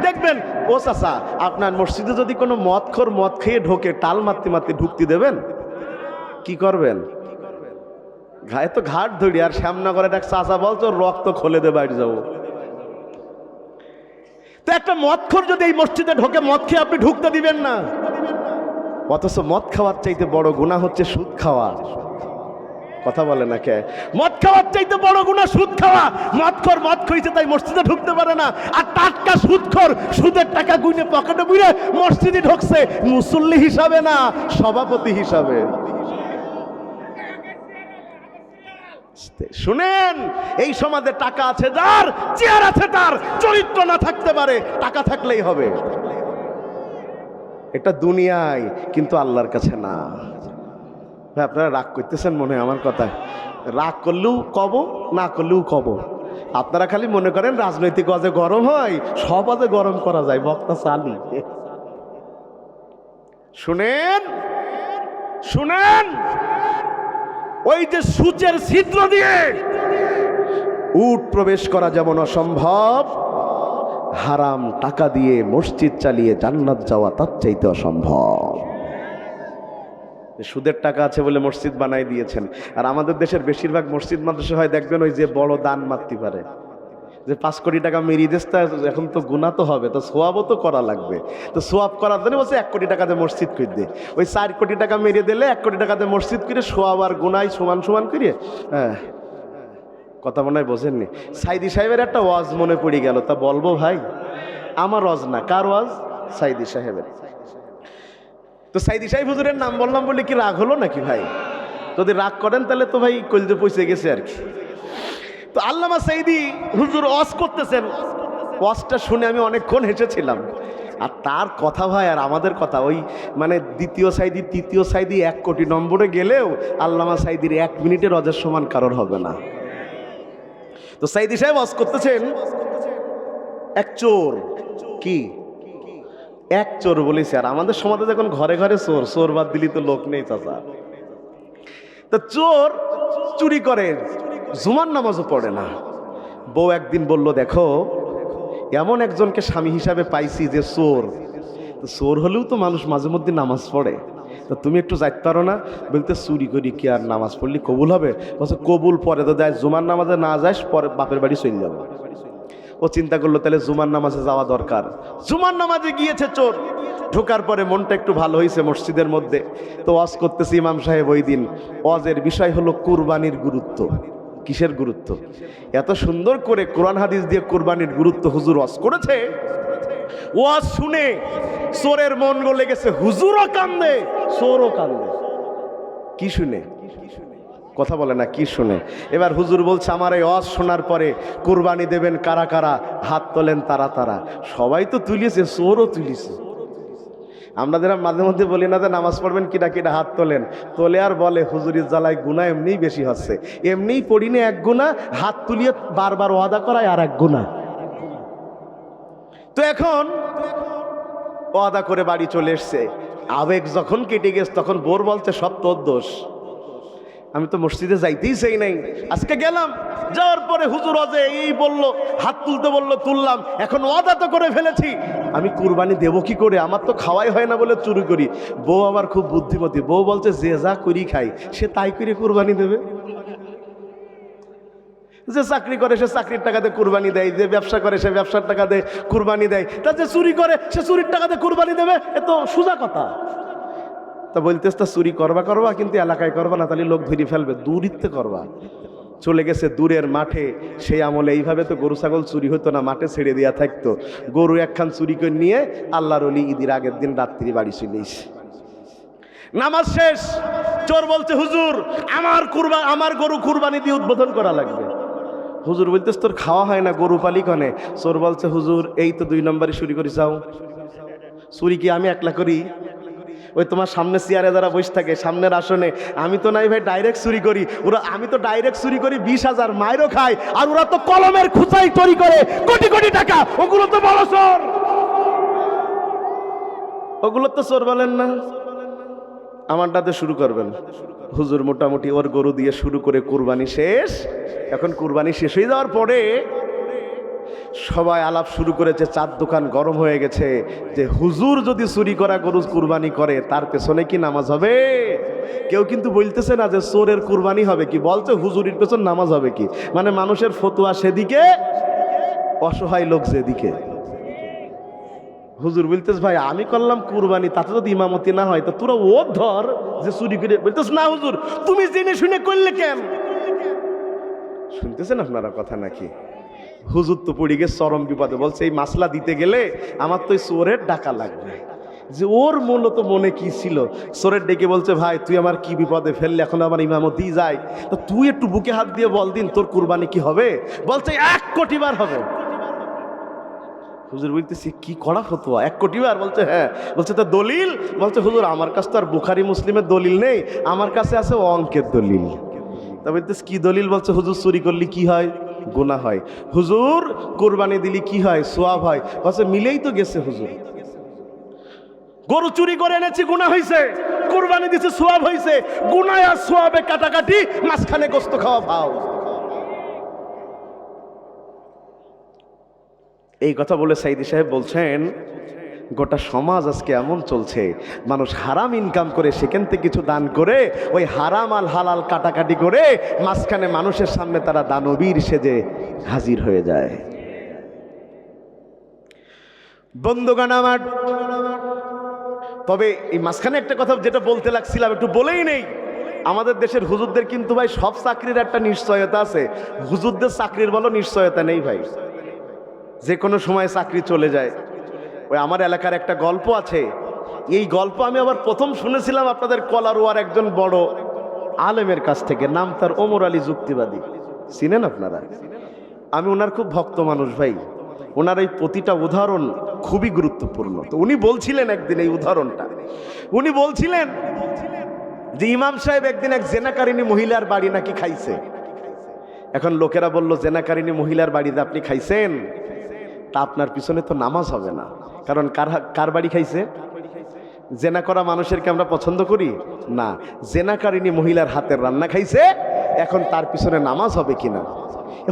দেখবেন ও চাচা, আপনার মসজিদে যদি কোনো মদখোর মদ খেয়ে ঢোকে, টাল মারতে মারতে ঢুকতে দেবেন? কি করবেন? গায়ে তো ঘাট ধরি। আর শ্যামনগরের এক চাচা বলছো রক্ত খোলে দে বাইরে যাবো। তো একটা মদখোর যদি এই মসজিদে ঢোকে, মদ খেয়ে আপনি ঢুকতে দিবেন না। অথচ মদ খাওয়ার চাইতে বড় গুনাহ হচ্ছে সুদ খাওয়া। কথা বলে না কে? মদ খাওয়ার চাইতে বড় গুনাহ সুদ খাওয়া। মদখোর মদ খাইছে তাই মসজিদে ঢুকতে পারে না, আর টাটকা সুদখোর সুদের টাকা গুনে পকেটে বুড়ে মসজিদে ঢুকছে, মুসল্লি হিসাবে না, সভাপতি হিসাবে। শুনেন, এই সমাজে টাকা আছে যার, চেয়ার আছে তার, চরিত্র না থাকতে পারে, টাকা থাকলেই হবে। এটা দুনিয়ায়, কিন্তু আল্লাহর কাছে না। ভাই আপনারা রাগ করতেছেন মনে হয় আমার কথায়। রাগ করলেও কব, না করলেও কব। আপনারা খালি মনে করেন রাজনৈতিক ওয়াজে গরম হয়, সব ওয়াজে গরম করা যায়, বক্তা চালি। শুনেন শুনেন, ওই যে সূচের ছিদ্র দিয়ে উট প্রবেশ করা যেমন অসম্ভব, হারাম টাকা দিয়ে মসজিদ চালিয়ে জান্নাত যাওয়া তার চাইতে অসম্ভব। সুদের টাকা আছে বলে মসজিদ বানাই দিয়েছেন। আর আমাদের দেশের বেশিরভাগ মসজিদ মাদ্রাসা হয় দেখবেন ওই যে বড় দান মারতে পারে, যে 5 কোটি টাকা মেরিয়ে দিস, এখন তো গুনাহ তো হবে, তো সোয়াবও তো করা লাগবে। তো সোয়াব করার জন্য বলছে 1 কোটি টাকাতে মসজিদ করে দে। ওই 4 কোটি টাকা মেরিয়ে দিলে 1 কোটি টাকাতে মসজিদ করে সোয়াব আর গুনাহ সমান সমান করিয়ে। হ্যাঁ, কথা মনে হয় বোঝেননি। সাইদি সাহেবের একটা ওয়াজ মনে পড়ে গেল, তা বলবো ভাই? আমার ওয়াজ না, কার ওয়াজ? সাইদি সাহেবের। তো সাইদি সাহেব হুজুরের নাম বললাম বলে কি রাগ হলো নাকি ভাই? যদি রাগ করেন তাহলে তো ভাই কলজে পৌঁছে গেছে আর কি। তো আল্লামা সাইদি হুজুর ওয়াজ করতেছেন, ওয়াজটা শুনে আমি অনেকক্ষণ হেসেছিলাম। আর তার কথা ভাই আর আমাদের কথা ওই মানে দ্বিতীয় সাইদি তৃতীয় সাইদি 1 কোটি নম্বরে গেলেও আল্লামা সাইদির 1 মিনিটের ওয়াজের সমান কারোর হবে না। তো সাইদি সাহেব ওয়াজ করতেছেন, এক চোর, কি এক চোর বলেছে। আর আমাদের সমাজে যখন ঘরে ঘরে চোর, চোর বাদ দিলি তো লোক নেই চাচা। তো চোর চুরি করে, জুমার নামাজও পড়ে না। বউ একদিন বলল, দেখো এমন একজনকে স্বামী হিসাবে পাইছি যে চোর, তো চোর হলেও তো মানুষ মাঝে মধ্যে নামাজ পড়ে, তো তুমি একটু যাইতে পারো না? বলতে চুরি করি কি আর নামাজ পড়লি কবুল হবে? বলছে কবুল পরে তো যায়, জুমার নামাজে না যাস, পরে বাপের বাড়ি চলে যাবো। ও চিন্তা করলো তাহলে জুমার নামাজে যাওয়া দরকার। জুমার নামাজে গিয়েছে চোর। ঢোকার পরে মনটা একটু ভালো হয়েছে মসজিদের মধ্যে, তো ওয়াজ করতেছে ইমাম সাহেব। ওই দিন ওয়াজের বিষয় হলো কুরবানির গুরুত্ব। কিসের গুরুত্ব? এত সুন্দর করে কোরআন হাদিস দিয়ে কুরবানির গুরুত্ব হুজুর ওয়াজ করেছে। ওয়াজ শুনে চোরের মন গলে গেছে, হুজুরও কান্দে চোরও কান্দে। কি শুনে? কথা বলে না, কি শুনে? এবার হুজুর বলছে আমার এই ওয়াজ শোনার পরে কুরবানি দেবেন কারা কারা? হাত তোলেন তারা তারা। সবাই তো তুলিয়েছে, চোরও তুলিছে। আমরা যারা মাঝে মধ্যে বলি না যে নামাজ পড়বেন কিনা কিনা হাত তোলেন, তোলে আর বলে হুজুরির জ্বালায় গুনাহ এমনিই বেশি হচ্ছে, এমনিই পড়িনি এক গুনাহ, হাত তুলিয়ে বারবার ওয়াদা করায় আর এক গুনাহ। তো এখন ওয়াদা করে বাড়ি চলে এসছে, আবেগ যখন কেটে গেছে তখন বোর বলছে সব তোর দোষ, আমি তো মসজিদে যাইতেই চাই নাই, আজকে গেলাম, যাওয়ার পরে হুজুর ওয়াজে এই বলল, হাত তুলতে বলল, তুললাম, এখন ওয়াদা তো করে ফেলেছি, আমি কুরবানি দেব কি করে? আমার তো খাওয়াই হয় না বলে চুরি করি। বউ আবার খুব বুদ্ধিমতী, বউ বলছে যে যা করি খাই সে তাই করে কুরবানি দেবে। যে চাকরি করে সে চাকরির টাকা দিয়ে কুরবানি দেয়, যে ব্যবসা করে সে ব্যবসার টাকা দিয়ে কুরবানি দেয়, তা যে চুরি করে সে চুরির টাকা দিয়ে কুরবানি দেবে। এ তো সোজা কথা। তা বলতেছ তা চুরি করবা করবা, কিন্তু এলাকায় করবা না, তাহলে লোক ধরে ফেলবে, দূরিত্বে করবা। চলে গেছে দূরের মাঠে। সেই আমলে এইভাবে তো গরু ছাগল চুরি হতো না, মাঠে ছেড়ে দেওয়া থাকতো। গরু একখান চুরি করে নিয়ে আল্লাহর ওলি ঈদের আগের দিন রাত্রি বাড়ি চলে এসে নামাজ শেষ। চোর বলছে হুজুর আমার গরু কুরবানি দিয়ে উদ্বোধন করা লাগবে। হুজুর বলতেছ তোর খাওয়া হয় না, গরু পালি কনে? চোর বলছে হুজুর এই তো 2 নম্বরে চুরি করে যাও। চুরি কি আমি একলা করি? ওই তোমার সামনে চেয়ারে যারা বসে থাকে সামনের আসনে, আমি তো নাই ভাই ডাইরেক্ট চুরি করি। আমি তো ডাইরেক্ট চুরি করি, 20,000 মাইরও খায়, আর ওরা তো কলমের খুচাই চুরি করে কোটি কোটি টাকা। ওগুলো তো বড় চোর, ওগুলো তো চোর বলেন না। আমারটাতে শুরু করবেন। হুজুর মোটামুটি ওর গরু দিয়ে শুরু করে কুরবানি শেষ। এখন কুরবানি শেষ হয়ে যাওয়ার পরে সবাই আলাপ শুরু করেছে, চার দোকান গরম হয়ে গেছে যে হুজুর যদি চুরি করা গরু কুরবানি করে তার পেছনে কি নামাজ হবে? কেউ কিন্তু বলতেছে না যে চোরের কুরবানি হবে কি, বলছে হুজুরির পেছন নামাজ হবে কি। মানে মানুষের ফতুয়া সেদিকে, অসহায় লোক যেদিকে। হুজুর বলতেছ ভাই আমি করলাম কুরবানি, তাতে যদি ইমামতি না হয় তো তোরা ও ধর যে চুরি করে। বলতেছ না হুজুর তুমি জেনে শুনে করলে কেন? শুনতেছেন আপনারা কথা নাকি? হুজুর তো পড়ে গেছে চরম বিপদে, বলছে এই মাসলা দিতে গেলে আমার তো চোরের ডাকা লাগবে। যে ওর মূলত মনে কি ছিল, চোরের ডেকে বলছে ভাই তুই আমার কি বিপদে ফেললে, এখন আমার ইমামতি যায়, তো তুই একটু বুকে হাত দিয়ে বল দিন তোর কুরবানি কি হবে? বলছে 1 কোটি বার হবে। হুজুর বলতেছি কি কড়া ফতোয়া, 1 কোটি বার? বলছে হ্যাঁ। বলছে তো দলিল? বলছে হুজুর আমার কাছে তো আর বুখারি মুসলিমের দলিল নেই, আমার কাছে আছে অঙ্কের দলিল। তা বলতেছে কি দলিল? বলছে হুজুর চুরি করলে কি হয়? গুনাহ হয়। হুজুর কুরবানি দিলি কি হয়? সওয়াব হয়। বলছে মিলেই তো গেছে হুজুর, গরু চুরি করে এনেছি গুনাহ হয়েছে, কুরবানি দিছে সওয়াব হয়েছে, গুনাহ আর সওয়াবে কাটাকাটি, মাঝখানে গোশত খাওয়া ভাও। এই কথা বলে সাইদি সাহেব বলছেন গোটা সমাজ আজকে এমন চলছে, মানুষ হারাম ইনকাম করে সেখান থেকে কিছু দান করে ওই হারাম আল হালাল কাটাকাটি করে মাঝখানে মানুষের সামনে তারা দানবীর সেজে হাজির হয়ে যায়। বন্ধুগণ আমার, তবে এই মাঝখানে একটা কথা যেটা বলতে লাগছিলাম একটু বলেই নেই। আমাদের দেশের হুজুরদের কিন্তু ভাই সব চাকরির একটা নিশ্চয়তা আছে, হুজুরদের চাকরির বলো নিশ্চয়তা নেই ভাই, যে কোনো সময় চাকরি চলে যায়। ওই আমার এলাকার একটা গল্প আছে, এই গল্প আমি আবার প্রথম শুনেছিলাম আপনাদের কলারোয়ার একজন বড় আলেমের কাছ থেকে, নাম তার ওমর আলী যুক্তিবাদী, চিনেন আপনারা? আমি ওনার খুব ভক্ত মানুষ ভাই, ওনার এই প্রতিটা উদাহরণ খুবই গুরুত্বপূর্ণ। তো উনি বলছিলেন একদিন এই উদাহরণটা, উনি বলছিলেন যে ইমাম সাহেব একদিন এক জেনাকারিনী মহিলার বাড়ি নাকি খাইছে। এখন লোকেরা বলল জেনাকারিনী মহিলার বাড়িতে আপনি খাইছেন, তা আপনার পিছনে তো নামাজ হবে না, কারণ কার বাড়ি খাইছে? জেনা করা মানুষেরকে আমরা পছন্দ করি না, জেনাকারিনী মহিলার হাতের রান্না খাইছে, এখন তার পিছনে নামাজ হবে কিনা?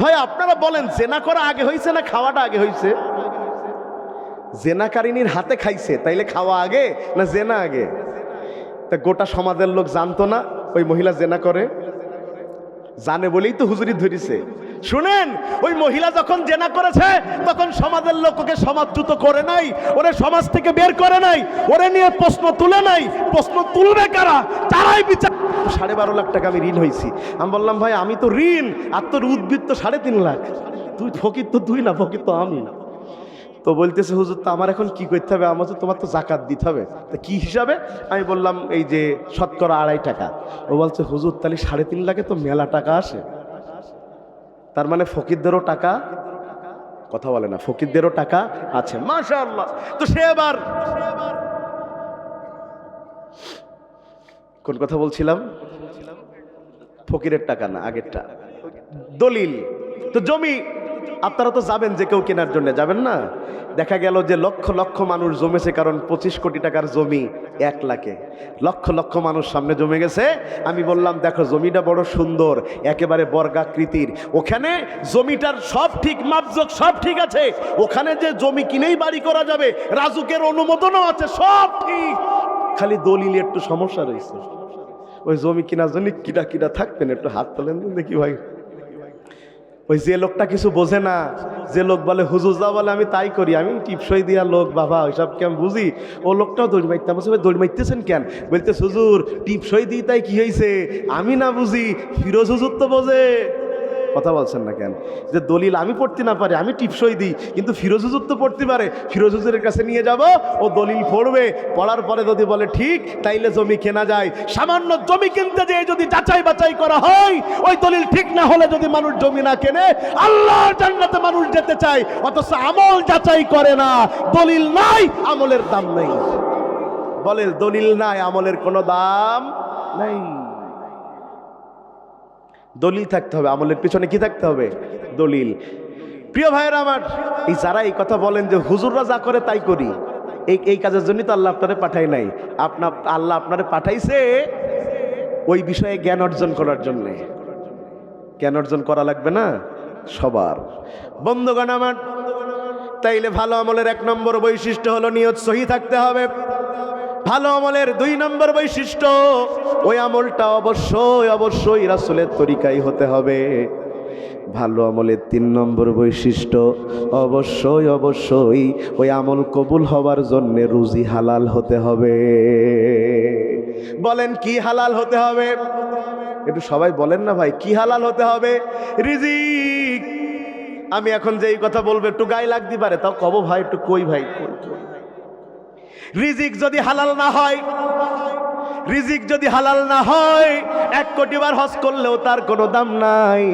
ভাই আপনারা বলেন জেনা করা আগে হয়েছে না খাওয়াটা আগে হয়েছে? জেনাকারিনীর হাতে খাইছে, তাইলে খাওয়া আগে না জেনা আগে? তা গোটা সমাজের লোক জানতো না ওই মহিলা জেনা করে, জানে বলেই তো হুজুরি ধরিছে। শুনেন, ওই মহিলা যখন জেনা করেছে তখন সমাজের লোক ওকে সমাজচ্যুত করে নাই, ওরে সমাজ থেকে বের করে নাই, ওরে নিয়ে প্রশ্ন তুলে নাই। প্রশ্ন তুলবে কারা? তারাই বিচার। 12.5 লাখ টাকা আমি ঋণ হয়েছি। আমি বললাম ভাই আমি তো ঋণ, আর তোর উদ্বৃত্ত 3.5 লাখ। তুই ফকির তো তুই না, ফকির তো আমি না। তো বলতেছে হুজুর তো আমার এখন কি করতে হবে? আমার তো তোমার তো জাকাত দিতে হবে। তা কি হিসাবে? আমি বললাম এই যে শতকরা 2.5 টাকা। ও বলছে হুজুর তাহলে 3.5 লাখে তো মেলা টাকা আসে। তার মানে ফকিরদেরও টাকা, কথা বলে না, ফকিরদেরও টাকা আছে। মাশাআল্লাহ। তো সে এবার কোন কথা বলছিলাম? ফকিরের টাকা না, আগেরটা দলিল। তো জমি আপনারা তো যাবেন, যে কেউ কেনার জন্য যাবেন না। দেখা গেল যে লক্ষ লক্ষ মানুষ জমেছে, কারণ 25 কোটি টাকার জমি 1 লাখে। লক্ষ লক্ষ মানুষ সামনে জমে গেছে। আমি বললাম দেখো জমিটা বড় সুন্দর, একেবারে বর্গাকৃতির। ওখানে জমিটার সব ঠিক, মাপজোক সব ঠিক আছে। ওখানে যে জমি কিনেই বাড়ি করা যাবে, রাজুকের অনুমোদনও আছে, সব ঠিক। খালি দলিলে একটু সমস্যা রয়েছে। ওই জমি কেনার জন্য কিটা কিটা থাকবেন, একটু হাত তোলেন দেখি ভাই। ওই যে লোকটা কিছু বোঝে না, যে লোক বলে হুজুর যা বলে আমি তাই করি, আমি টিপসই দিয়া লোক বাবা, ওইসব কি আমি বুঝি? ও লোকটাও দড়ি মারতে বলছে ভাই দড়ি মারতেছেন কেন? বলতে হুজুর টিপসই দিই তাই কি হয়েছে? আমি না বুঝি, ফিরোজ হুজুর তো বোঝে। কথা বলছেন না কেন? যে দলিল আমি পড়তে না পারি, আমি টিপসই দিই, কিন্তু ফিরোজ হুজুর তো পড়তে পারে। ফিরোজ হুজুরের কাছে নিয়ে যাব, ও দলিল পড়বে, পড়ার পরে যদি বলে ঠিক, তাইলে জমি কেনা যায়। সামান্য জমি কিনতে যেয়ে যদি যাচাই বাছাই করা হয়, ওই দলিল ঠিক না হলে যদি মানুষ জমি না কেনে, আল্লাহর জান্নাতে মানুষ যেতে চায়, অথচ আমল যাচাই করে না। দলিল নাই, আমলের দাম নেই। বলে দলিল নাই, আমলের কোনো দাম নাই। দলিল থাকতে হবে, আমলের পিছনে কি থাকতে হবে? দলিল। প্রিয় ভাইয়েরা আমার, এই যারা এই কথা বলেন যে হুজুররা যা করে তাই করি, এই কাজের জন্যই তো আল্লাহ আপনারে পাঠায় নাই। আল্লাহ আপনারে পাঠাইছে ওই বিষয়ে জ্ঞান অর্জন করার জন্যে। জ্ঞান অর্জন করা লাগবে না সবার? বন্ধুগণ আমার, তাইলে ভালো আমলের 1 নম্বর বৈশিষ্ট্য হলো নিয়ত সহি থাকতে হবে। ভালো আমলের 2 নম্বর বৈশিষ্ট্য, ওই আমলটা অবশ্যই রাসূলের তরিকায় হতে হবে। ভালো আমলের 3 নম্বর বৈশিষ্ট্য, অবশ্যই ওই আমল কবুল হওয়ার জন্য রুজি হালাল হতে হবে। বলেন কি হালাল হতে হবে? একটু সবাই বলেন না ভাই, কি হালাল হতে হবে? রিজিক। আমি এখন যে এই কথা বলবো একটু গায়ে লাগতে পারে, তাও কব ভাই একটু কই ভাই। রিজিক যদি হালাল না হয়, রিজিক যদি হালাল না হয়, 1 কোটি বার হজ করলেও তার কোনো দাম নাই।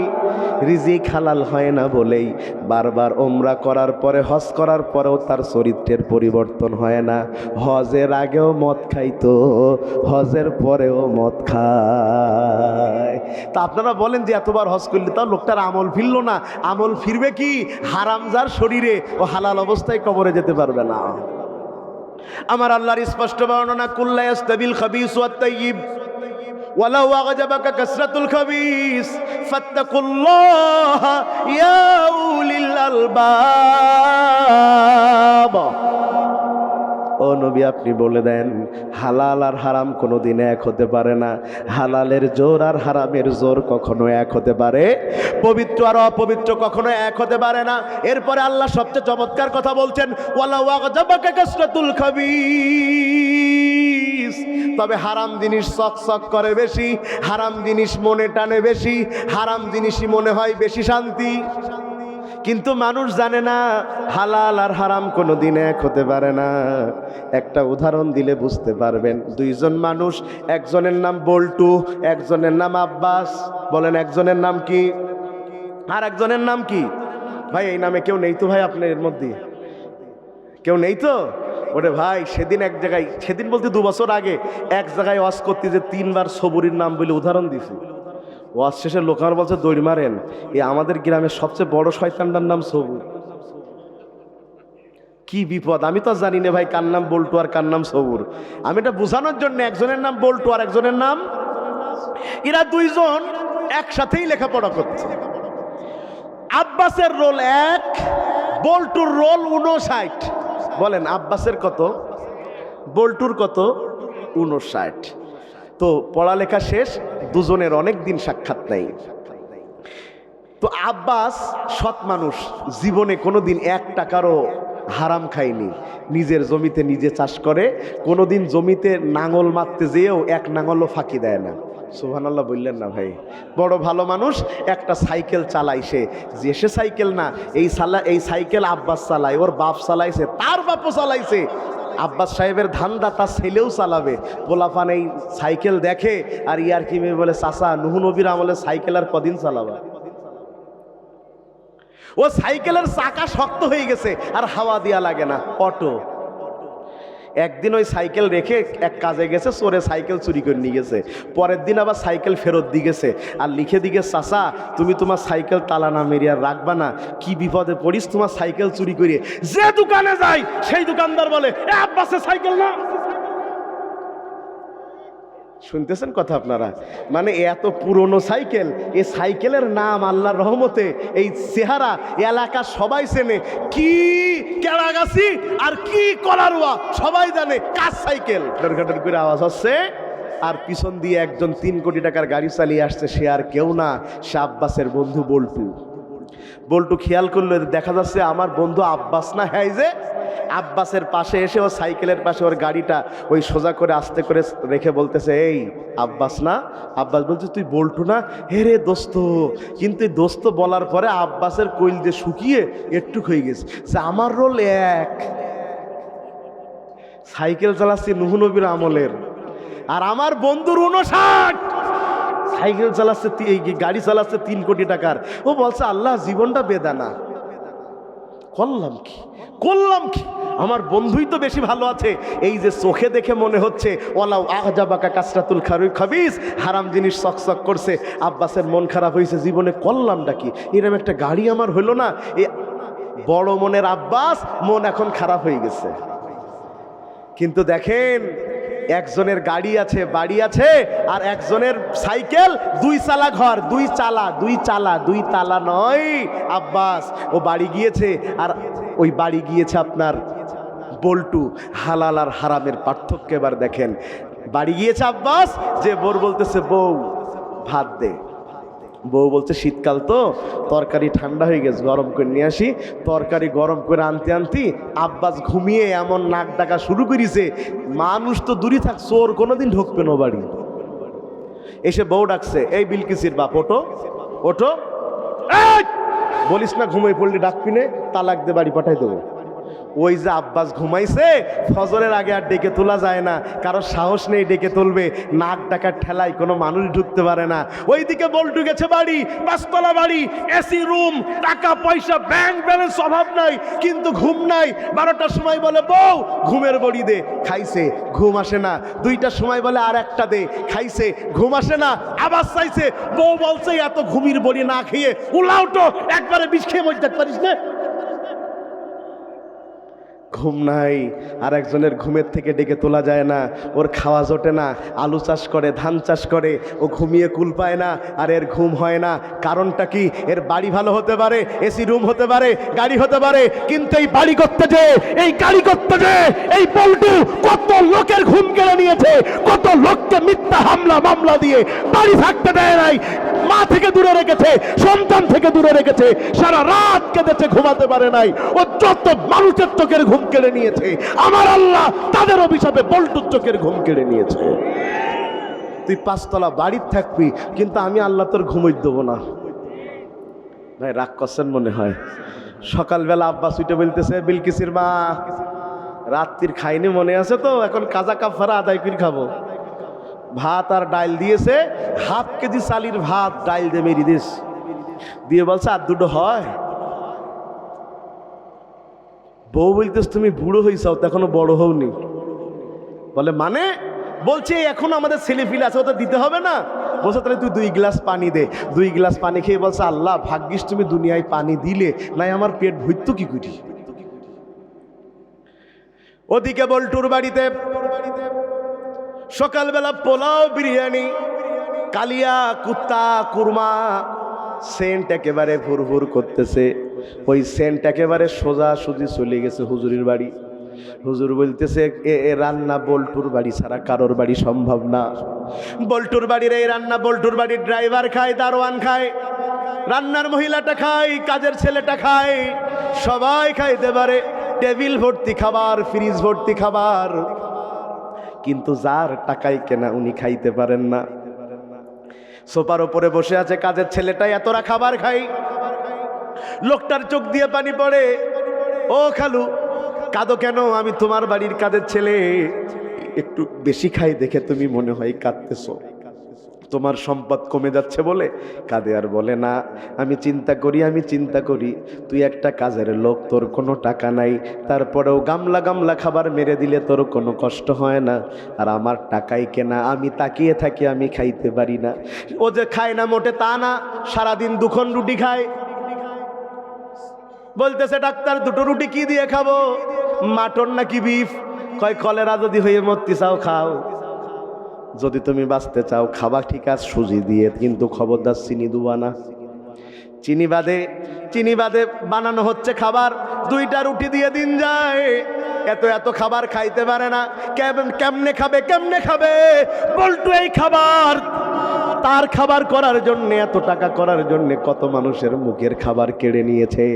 রিজিক হালাল হয় না বলেই বারবার ওমরা করার পরে, হজ করার পরেও তার চরিত্রের পরিবর্তন হয় না। হজের আগেও মদ খাইতো, হজের পরেও মদ খায়। তা আপনারা বলেন যে এতবার হজ করলে তাও লোকটার আমল ফিরল না। আমল ফিরবে কি? হারামজার শরীরে ও হালাল অবস্থায় কবরে যেতে পারবে না। আমার আল্লাহর স্পষ্ট বর্ণনা, কুল্লা ইয়াস্তাবিল খাবিস ওয়াত তাইয়িব ওয়ালাউ আ'জাবাকা কাসরাতুল খাবিস ফাত্তাকুল্লাহা ইয়া উলিল আলবাব। ও নবী আপনি বলে দেন, হালাল আর হারাম কোনোদিন এক হতে পারে না। হালালের জোর আর হারামের জোর কখনো এক হতে পারে, পবিত্র আর অপবিত্র কখনো এক হতে পারে না। এরপরে আল্লাহ সবচেয়ে চমৎকার কথা বলছেন, ওয়ালাউ আ'জাবাকা কাসরাতুল খাবিস। তবে হারাম জিনিস চকচক করে বেশি, হারাম জিনিস মনে টানে বেশি, হারাম জিনিসই মনে হয় বেশি শান্তি। কিন্তু মানুষ জানে না হালাল আর হারাম কোনোদিন এক হতে পারে না। একটা উদাহরণ দিলে বুঝতে পারবেন। 2 জন মানুষ, একজনের নাম বল্টু, একজনের নাম আব্বাস। বলেন একজনের নাম কি আর একজনের নাম কি? ভাই এই নামে কেউ নেই তো ভাই? আপনার এর মধ্যে কেউ নেই তো? ওরে ভাই সেদিন এক জায়গায়, সেদিন বলতে 2 বছর আগে এক জায়গায় ওয়াজ করতে যে 3 বার সবুরির নাম বলে উদাহরণ দিছি। ওয়াজ শেষে লোক আমার বলছে দৌড় মারেন, এই আমাদের গ্রামের সবচেয়ে বড় শয়তানটার নাম সবুর। কি বিপদ! আমি তো জানি না ভাই কার নাম বল্টু আর কার নাম সবুর। আমি এটা বোঝানোর জন্য, একজনের নাম বল্টু আর একজনের নাম, এরা 2 জন একসাথেই লেখাপড়া করছে। আব্বাসের রোল 1, বল্টুর রোল 59। বলেন আব্বাসের কত, বল্টুর কত? 59। তো পড়ালেখা শেষ, দুজনের অনেক দিন সাক্ষাৎ নেই। তো আব্বাস সৎ মানুষ, জীবনে কোনোদিন 1 টাকারও হারাম খায়নি, নিজের জমিতে নিজে চাষ করে, কোনোদিন জমিতে নাঙল মারতে যেয়েও 1 নাঙলও ফাঁকি দেয় না। সুবহানাল্লাহ বললেন না ভাই? বড় ভালো মানুষ। একটা সাইকেল চালায় সে, যে সে সাইকেল না, এই সাইকেল আব্বাস চালায়, ওর বাপ চালাইছে, তার বাপও চালাইছে। আব্বাস সাহেবের ধান্দা তার ছেলেও চালাবে। পোলাপান এই সাইকেল দেখে আর ইয়ার কি মেয়ে বলে, চাচা নুহ নবীর আমলে সাইকেল আর কদিন চালাবা? ও সাইকেলের চাকা শক্ত হয়ে গেছে আর হাওয়া দিয়া লাগে না, অটো। একদিন ওই সাইকেল রেখে এক কাজে গেছে, চোরে সাইকেল চুরি করে নিয়ে গেছে। পরের দিন আবার সাইকেল ফেরত দিয়ে গেছে আর লিখে দিয়ে গেছে, চাচা তুমি তোমার সাইকেল তালা না মেরিয়ে রাখবা না, কি বিপদে পড়িস তোমার সাইকেল চুরি করে। যে দোকানে যাই সেই দোকানদার বলে, এ আব্বাসের সাইকেল না। শুনতেছেন কথা আপনারা? মানে এত পুরনো সাইকেল, এই সাইকেলের নাম আল্লাহর রহমতে এই চেহারা এলাকা সবাই চেনে, কি কেড়াগাছি আর কি কলারুয়া সবাই জানে কার সাইকেল। ডরঘাটর করে আওয়াজ হচ্ছে আর পিছন দিয়ে একজন 3 কোটি টাকার গাড়ি চালিয়ে আসছে, সে আর কেউ না, সে আব্বাসের বন্ধু বল্টু। বল্টু খেয়াল করলো, দেখা যাচ্ছে আমার বন্ধু আব্বাস না, হ্যাঁ যে আব্বাসের পাশে এসে ও সাইকেলের পাশে ওর গাড়িটা ওই সোজা করে আস্তে করে রেখে বলতেছে, এই আব্বাস না? আব্বাস বলছে, তুই বল্টু না? হে রে দোস্ত। কিন্তু এই দোস্ত বলার পরে আব্বাসের কইল দিয়ে শুকিয়ে একটু হয়ে গেছে, যে আমার রোল এক। সাইকেল চালাচ্ছি নূহ নবীর আমলের, আর আমার বন্ধুর 59, সাইকেল চালাচ্ছে, গাড়ি চালাচ্ছে 3 কোটি টাকার। ও বলছে, আল্লাহ জীবনটা বেদানা, করলাম কি করলাম কি, আমার বন্ধুই তো বেশি ভালো আছে। এই যে চোখে দেখে মনে হচ্ছে ওয়ালাউ আহজাবাকা কাসরাতুল খাবিস, হারাম জিনিস চকচক করছে, আব্বাসের মন খারাপ হয়েছে, জীবনে করলামটা কি, এরকম একটা গাড়ি আমার হলো না। এ বড় মনের আব্বাস মন এখন খারাপ হয়ে গেছে। কিন্তু দেখেন, একজনের গাড়ি আছে, বাড়ি আছে, আর একজনের সাইকেল, 2 চালা ঘর, 2 তালা নয়। আব্বাস ও বাড়ি গিয়েছে, আর ওই বাড়ি গিয়েছে আপনার বল্টু। হালাল আর হারামের পার্থক্য এবার দেখেন। বাড়ি গিয়েছে আব্বাস, যে বোর বলতেছে, বউ ভাত দে। বউ বলছে, শীতকাল তো, তরকারি ঠান্ডা হয়ে গেছে, গরম করে নিয়ে আসি। তরকারি গরম করে আনতে আনতে আব্বাস ঘুমিয়ে এমন নাক ডাকা শুরু করেছে, মানুষ তো দূরে থাক, চোর কোনোদিন ঢুকবে না বাড়ি। এসে বউ ডাকছে, এই বিলকিসির বাপ, ওঠো ওঠো, বলিস না ঘুমাই পড়লি ডাকবি নে, তালাক দে, বাড়ি পাঠাই দেবো। ওই যে আব্বাস ঘুমাইছে, ফজরের আগে আর ডেকে তোলা যায় না, কারো সাহস নেই ডেকে তুলবে, নাক ডাকার ঠেলায় কোনো মানুষ ঢুকতে পারে না। ওইদিকে বল্টু গেছে বাড়ি, 5 তলা বাড়ি, এসি রুম, টাকা পয়সা ব্যাংক ব্যালেন্স অভাব নাই, কিন্তু ঘুম নাই। 12টার সময় বলে, বউ ঘুমের বড়ি দে, খাইছে, ঘুম আসে না। 2টার সময় বলে, আর একটা দে, খাইছে, ঘুম আসে না, আবার চাইছে। বউ বলছে, এত ঘুমির বড়ি না খেয়ে উলাও তো, একবারে বিষ খেয়ে মরে থাকতে পারিস না। ঘুম নাই, আর একজনের ঘুমের থেকে ডেকে তোলা যায় না, ওর খাওয়া জোটে না, আলু চাষ করে, ধান চাষ করে, ও ঘুমিয়ে কুল পায় না, আর এর ঘুম হয় না। কারণটা কি? এর বাড়ি ভালো হতে পারে, এসি রুম হতে পারে, গাড়ি হতে পারে, কিন্তু এই বাড়ি করতে যে, এই গাড়ি করতে যে, এই বল্টু কত লোকের ঘুম কেড়ে নিয়েছে, কত লোককে মিথ্যা হামলা মামলা দিয়ে বাড়ি থাকতে দেয় নাই, মা থেকে দূরে রেখেছে, সন্তান থেকে দূরে রেখেছে, সারা রাত কেঁদেছে, ঘুমাতে পারে নাই। ও যত মানুষের চোখের ঘুম কেড়ে নিয়েছে, আমার আল্লাহ তাদের অভিশাপে বল্টুর চোখের ঘুম কেড়ে নিয়েছে। তুই 5 তলা বাড়ির থাকবি, কিন্তু আমি আল্লাহ তোর ঘুমই দেবো না। ভাই রাগ করছেন মনে হয়। সকালবেলা আব্বাস উঠে বলতেছে, বিলকিসির মা রাত্রির খাইনি মনে আছে তো, এখন কাজা কাফারা আদায় করে খাবো। ভাত আর ডাইল দিয়েছে, 1/2 কেজি চালির ভাত, ডাইল দিয়ে মেরি দিস দিয়ে বলছে, আর 2টো হয়। বউ বলতেছ, তুমি বুড়ো হয়েছাও, এখনো বড় হওনি। বলে মানে? বলছে এখন আমাদের ছেলে ফিলে আছে, ওটা দিতে হবে না। বলছে, তাহলে তুই 2 গ্লাস পানি দে। 2 গ্লাস পানি খেয়ে বলছে, আল্লাহ ভাগ্যিস তুমি দুনিয়ায় পানি দিলে, নাই আমার পেট ভর্ত কি করি। ওদিকে বল্টুর বাড়িতে সকালবেলা পোলাও, বিরিয়ানি, কালিয়া, কুত্তা, কুরমা, সেন্ট একেবারে ভুরভুর করতেছে। ওই সেন্ট একেবারে সোজা সুজি চলে গেছে হুজুরের বাড়ি। হুজুর বলতেছে, এ রান্না বল্টুর বাড়ি ছাড়া কারোর বাড়ি সম্ভব না। বল্টুর বাড়ির এই রান্না বল্টুর বাড়ির ড্রাইভার খায়, দারোয়ান খায়, রান্নার মহিলাটা খায়, কাজের ছেলেটা খায়, সবাই খাইতে পারে, টেবিল ভর্তি খাবার, ফ্রিজ ভর্তি খাবার, কিন্তু যার টাকায় কেনা উনি খাইতে পারেন না। সোফার উপরে বসে আছে কাজের ছেলেটা, এতটা খাবার খাই, লোকটার চোখ দিয়ে পানি পড়ে। ও খালু, কাঁদো কেন? আমি তোমার বাড়ির কাজের ছেলে, একটু বেশি খাই দেখে তুমি মনে হয় কাঁদতেছো, তোমার সম্পদ কমে যাচ্ছে বলে কাঁদে। আর বলে না, আমি চিন্তা করি তুই একটা কাজের লোক, তোর কোনো টাকা নাই, তারপরেও গামলা গামলা খাবার মেরে দিলে তোর কোনো কষ্ট হয় না, আর আমার টাকাই কেনা, আমি তাকিয়ে থাকি, আমি খাইতে পারি না। ও যে খায় না মোটে তা না, সারাদিন দুখন রুটি খায়। বলতেছে ডাক্তার, দুটো রুটি কি দিয়ে খাবো? মাটন নাকি বিফ? কয় কলেরা যদি হয়ে মরতে চাও খাও, যদি তুমি বাঁচতে চাও খাবা ঠিক আছে সুজি দিয়ে, কিন্তু খবরদার চিনি দুবা না। চিনি বাদে বানানো হচ্ছে খাবার, দুইটা রুটি দিয়ে দিন যায়। এত খাবার খাইতে পারে না, কেমনে খাবে? বল্টু এই খাবার, তার খাবার করার জন্য, এত টাকা করার জন্য কত মানুষের মুখের খাবার কেড়ে নিয়েছে,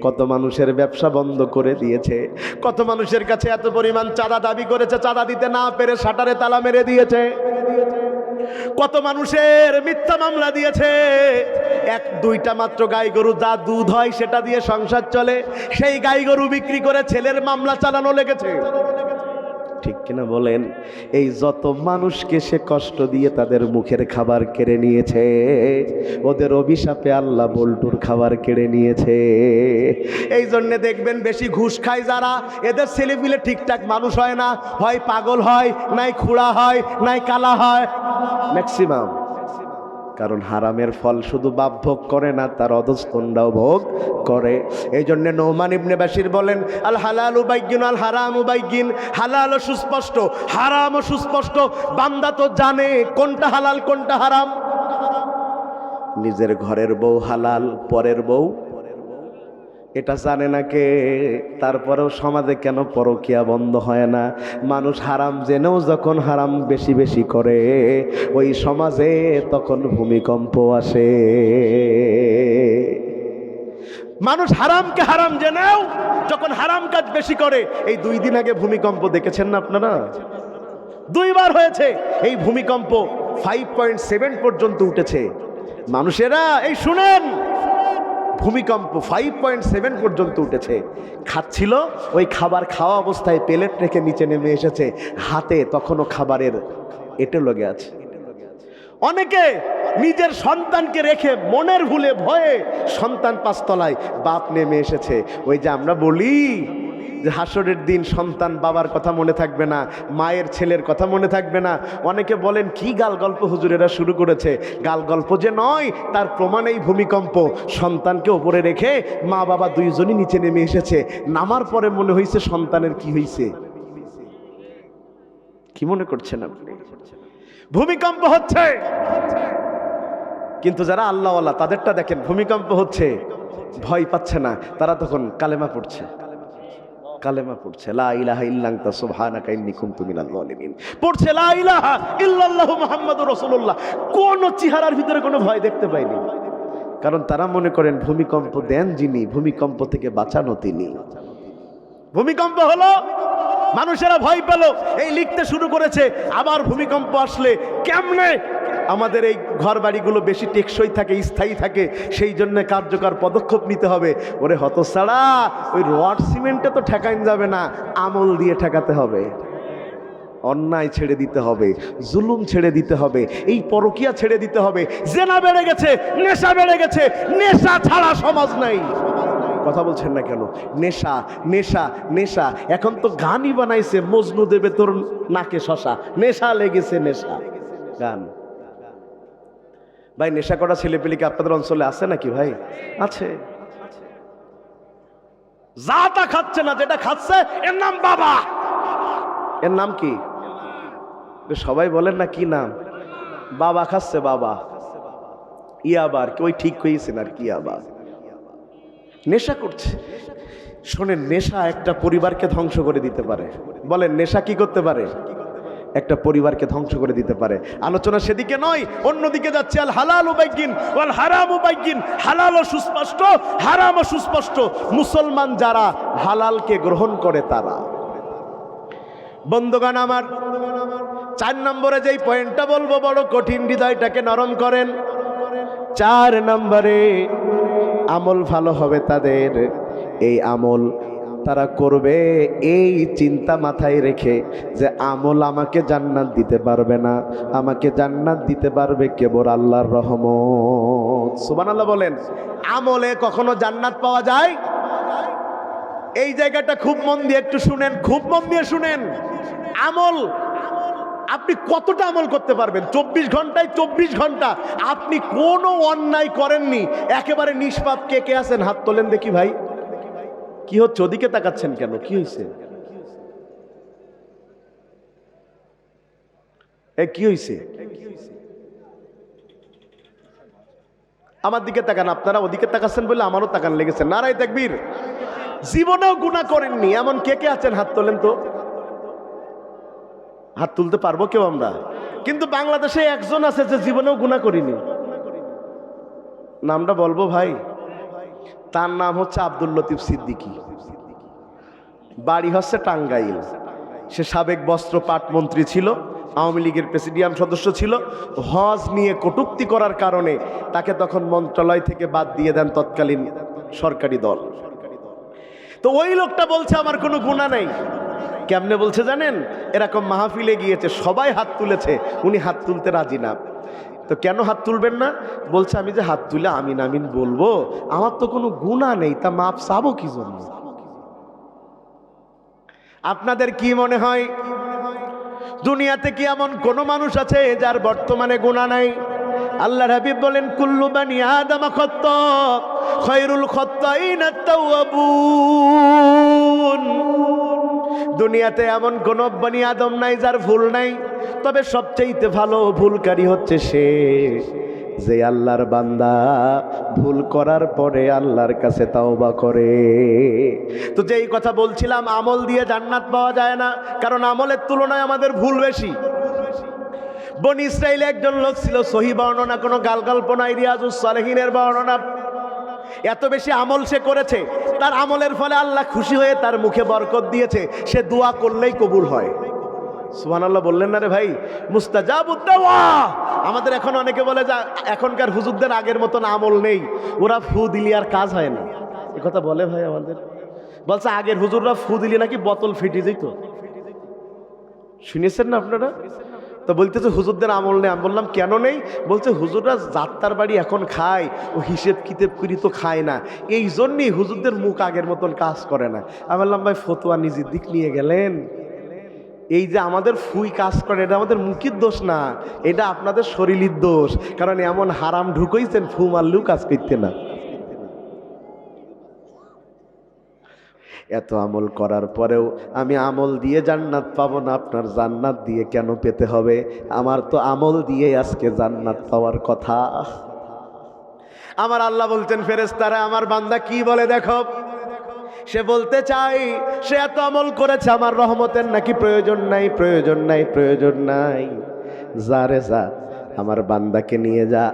কত মানুষের ব্যবসা বন্ধ করে দিয়েছে, কত মানুষের কাছে এত পরিমাণ চাঁদা দাবি করেছে, চাঁদা দিতে না পেরে শাটারে তালা মেরে দিয়েছে, কত মানুষের মিথ্যা মামলা দিয়েছে। এক দুইটা মাত্র গাই গরু যা দুধ হয় সেটা দিয়ে সংসার চলে, সেই গাই গরু বিক্রি করে ছেলের মামলা চালানো লেগেছে। ঠিক কিনা বলেন? এই যত মানুষকে সে কষ্ট দিয়ে তাদের মুখের খাবার কেড়ে নিয়েছে, ওদের অভিশাপে আল্লাহ বল্টুর খাবার কেড়ে নিয়েছে। এই জন্য দেখবেন বেশি ঘুষ খায় যারা, এদের ছেলেপিলে ঠিকঠাক মানুষ হয় না, হয় পাগল হয়, নাই খুড়া হয়, নাই কালা হয়, ম্যাক্সিমাম। কারণ হারামের ফল শুধু বাপ ভোগ করে না, তার অধস্তনরাও ভোগ করে। এই জন্য নোমান ইবনে বাশির বলেন, আল হালালু বাইয়িন আল হারামু বাইয়িন, হালাল ও সুস্পষ্ট, হারাম ও সুস্পষ্ট। বান্দা তো জানে কোনটা হালাল কোনটা হারাম। নিজের ঘরের বউ হালাল, পরের বউ এটা জানে না কে? তারপরেও সমাজে কেন পরকিয়া বন্ধ হয় না? মানুষ হারাম জেনেও যখন হারাম বেশি বেশি করে, ওই সমাজে তখন ভূমিকম্প আসে। মানুষ হারামকে হারাম জেনেও যখন হারাম কাজ বেশি করে, এই 2 দিন আগে ভূমিকম্প দেখেছেন না আপনারা? 2 বার হয়েছে এই ভূমিকম্প, 5.7 পর্যন্ত উঠেছে। মানুষেরা এই শুনেন, ভূমিকম্প 5.7 পর্যন্ত উঠেছে। খাচ্ছিল, ওই খাবার খাওয়া অবস্থায় প্লেট রেখে নিচে নেমে এসেছে, হাতে তখনও খাবারের এঁটো লেগে আছে। অনেকে নিজের সন্তানকে রেখে মনের ভুলে ভয়ে সন্তান 5 তলায়, বাপ নেমে এসেছে। ওই যে আমরা বলি যে হাসরের দিন সন্তান বাবার কথা মনে থাকবে না, মায়ের ছেলের কথা মনে থাকবে না। অনেকে বলেন কি গাল গল্প হুজুরেরা শুরু করেছে। গাল গল্প যে নয়, তার প্রমাণ এই ভূমিকম্প। সন্তানকে ওপরে রেখে মা বাবা 2 জনই নিচে নেমে এসেছে। নামার পরে মনে হয়েছে সন্তানের কি হয়েছে। কি মনে করছেন আপনি? ভূমিকম্প হচ্ছে, কিন্তু যারা আল্লাহওয়ালা তাদেরটা দেখেন, ভূমিকম্প হচ্ছে ভয় পাচ্ছে না, তারা তখন কালেমা পড়ছে, লা ইলাহা ইল্লা আনতা সুবহানাকা ইন্নী কুনতু মিনাজ জালিমিন পড়ছে, লা ইলাহা ইল্লাল্লাহু মুহাম্মাদুর রাসূলুল্লাহ। কোন চেহারার ভিতরে কোনো ভয় দেখতে পাইনি, কারণ তারা মনে করেন ভূমিকম্প দেন যিনি, ভূমিকম্প থেকে বাঁচানো তিনি। ভূমিকম্প হলো, মানুষেরা ভয় পেল, এই লিখতে শুরু করেছে আবার ভূমিকম্প আসলে কেমনে আমাদের এই ঘর বাড়িগুলো বেশি টেকসই থাকে, স্থায়ী থাকে, সেই জন্য কার্যকর পদক্ষেপ নিতে হবে। ওরে হতছাড়া, ওই রড সিমেন্টে তো ঠেকাইন যাবে না, আমল দিয়ে ঠেকাতে হবে। অন্যায় ছেড়ে দিতে হবে, জুলুম ছেড়ে দিতে হবে, এই পরকিয়া ছেড়ে দিতে হবে। জেনা বেড়ে গেছে, নেশা বেড়ে গেছে, নেশা ছাড়া সমাজ নাই। কথা বলছেন না কেন? নেশা নেশা নেশা। এখন তো গানই বানাইছে, মজনু দেবে তোর নাকে শশা, নেশা লেগেছে নেশা গান। ভাই নেশা করা ছেলেপেলে কি আপনাদের অঞ্চলে আছে নাকি? ভাই আছে। যা তা খাচ্ছে না, যেটা খাচ্ছে এর নাম বাবা। এর নাম কি? সবাই বলেন না কি নাম? বাবা খাচ্ছে, বাবা। ইয়াবার কি? ওই ঠিক হয়েছেন আর কি, আবার নেশা করছে। শোনেন, নেশা একটা পরিবারকে ধ্বংস করে দিতে পারে। বলেন নেশা কি করতে পারে? একটা পরিবারকে ধ্বংস করে দিতে পারে। আলোচনা সেদিকে নয়, অন্যদিকে যাচ্ছে। আল হালালু বাইয়িন ওয়াল হারামু বাইয়িন, হালালও সুস্পষ্ট, হারামও সুস্পষ্ট। মুসলমান যারা হালালকে গ্রহণ করে তারা। বন্ধুগণ আমার, 4 নম্বরে যেই পয়েন্টটা বলবো বড় কঠিন, হৃদয়টাকে নরম করেন। 4 নম্বরে আমল ভালো হবে তাদের, এই আমল তারা করবে এই চিন্তা মাথায় রেখে যে আমল আমাকে জান্নাত দিতে পারবে না, আমাকে জান্নাত দিতে পারবে কেবল আল্লাহর রহমত। সুবহানাল্লাহ বলেন। আমলে কখনো জান্নাত পাওয়া যায়? এই জায়গাটা খুব মন দিয়ে একটু শুনেন, খুব মন দিয়ে শুনেন। আমল, আপনি কতটা আমল করতে পারবেন? 24 ঘন্টায় 24 ঘন্টা আপনি কোনো অন্যায় করেননি, একেবারে নিষ্পাপ। কে কে আছেন হাত তোলেন দেখি ভাই। কি হচ্ছে? ওদিকে তাকাচ্ছেন কেন? কি হয়েছে? কি হয়েছে? আমার দিকে তাকান। আপনারা ওদিকে তাকাচ্ছেন বলে আমারও তাকান লেগেছে। নারায়ে তাকবীর। জীবনেও গুনাহ করেননি এমন কে কে আছেন হাত তোলেন তো। হাত তুলতে পারবো কেউ আমরা? কিন্তু বাংলাদেশে একজন আছে যে জীবনেও গুনাহ করিনি। নামটা বলবো ভাই? তার নাম হচ্ছে আব্দুল লতিফ সিদ্দিকী। বাড়ি হচ্ছে টাঙ্গাইল। সে সাবেক বস্ত্র পাট মন্ত্রী ছিল, আওয়ামী লীগের প্রেসিডিয়াম সদস্য ছিল। হজ নিয়ে কটূক্তি করার কারণে তাকে তখন মন্ত্রণালয় থেকে বাদ দিয়ে দেন তৎকালীন সরকারি দল। তো ওই লোকটা বলছে আমার কোনো গুনাহ নেই। কেমনে বলছে জানেন? এরকম মাহফিলে গিয়েছে, সবাই হাত তুলেছে, উনি হাত তুলতে রাজি না। তো কেন হাত তুলবেন না? বলছে আমি যে হাত তুলে আমিন আমিন বলবো, আমার তো কোনো গুনাহ নেই, তা মাপ চাবো কি জন্য? আপনাদের কি মনে হয় দুনিয়াতে কি এমন কোন মানুষ আছে যার বর্তমানে গুনাহ নাই? আল্লাহর হাবিব বলেন কুল্লু বানি আদম খাত্তা খায়রুল খাত্তাইনা তাওয়াবুন। দুনিয়াতে এমন কোন বনি আদম নাই যার ভুল নাই, তবে সবচেয়ে ভালো ভুলকারী হচ্ছে সে যে আল্লাহর বান্দা ভুল করার পরে আল্লাহর কাছে তাওবা করে। তো যেই কথা বলছিলাম, আমল দিয়ে জান্নাত পাওয়া যায় না, কারণ আমলের তুলনায় আমাদের ভুল বেশি। বনি ইসরাইলে একজন লোক ছিল, সহিহ বর্ণনা, কোনো গালগল্প নাই, রিয়াজুস সালেহিনের বর্ণনা। এত বেশি আমল সে করেছে, তার আমলের ফলে আল্লাহ খুশি হয়ে তার মুখে বরকত দিয়েছে, সে দোয়া করলেই কবুল হয়। সুবহানাল্লাহ বললেন না রে ভাই? মুস্তাজাবুদ দাওয়া। আমাদের এখন অনেকে বলে যে এখনকার হুজুরদের আগের মতন আমল নেই, ওরা ফু দিলি আর কাজ হয় না। এ কথা বলে ভাই আমাদের। বলছে আগের হুজুররা ফু দিলি নাকি বোতল ফেটে যেত। শুনেছেন না আপনারা? তো বলতেছে হুজুরদের আমল নেই। আমি বললাম কেন নেই? বলছে হুজুররা যাত্রার বাড়ি এখন খায়, ও হিসেব কিতাব করি তো খায় না, এই জন্যই হুজুরদের মুখ আগের মতন কাজ করে না। আমি বললাম ভাই ফতোয়া নিজের দিক নিয়ে গেলেন। এই যে আমাদের ফুই কাজ করে, এটা আমাদের মুখের দোষ না, এটা আপনাদের শরীরের দোষ। কারণ এমন হারাম ঢুকাইছেন, ফু মারলেও কাজ করতে না। এত আমল করার পরেও আমি আমল দিয়ে জান্নাত পাবো না, আপনার জান্নাত দিয়ে কেন পেতে হবে? আমার তো আমল দিয়ে আজকে জান্নাত পাওয়ার কথা। আমার আল্লাহ বলছেন ফেরেশতারা আমার বান্দা কি বলে দেখো। সে বলতে চাই সে এত আমল করেছে, আমার রহমতের নাকি প্রয়োজন নাই, প্রয়োজন নাই, প্রয়োজন নাই। যা রে যা, আমার বান্দাকে নিয়ে যা,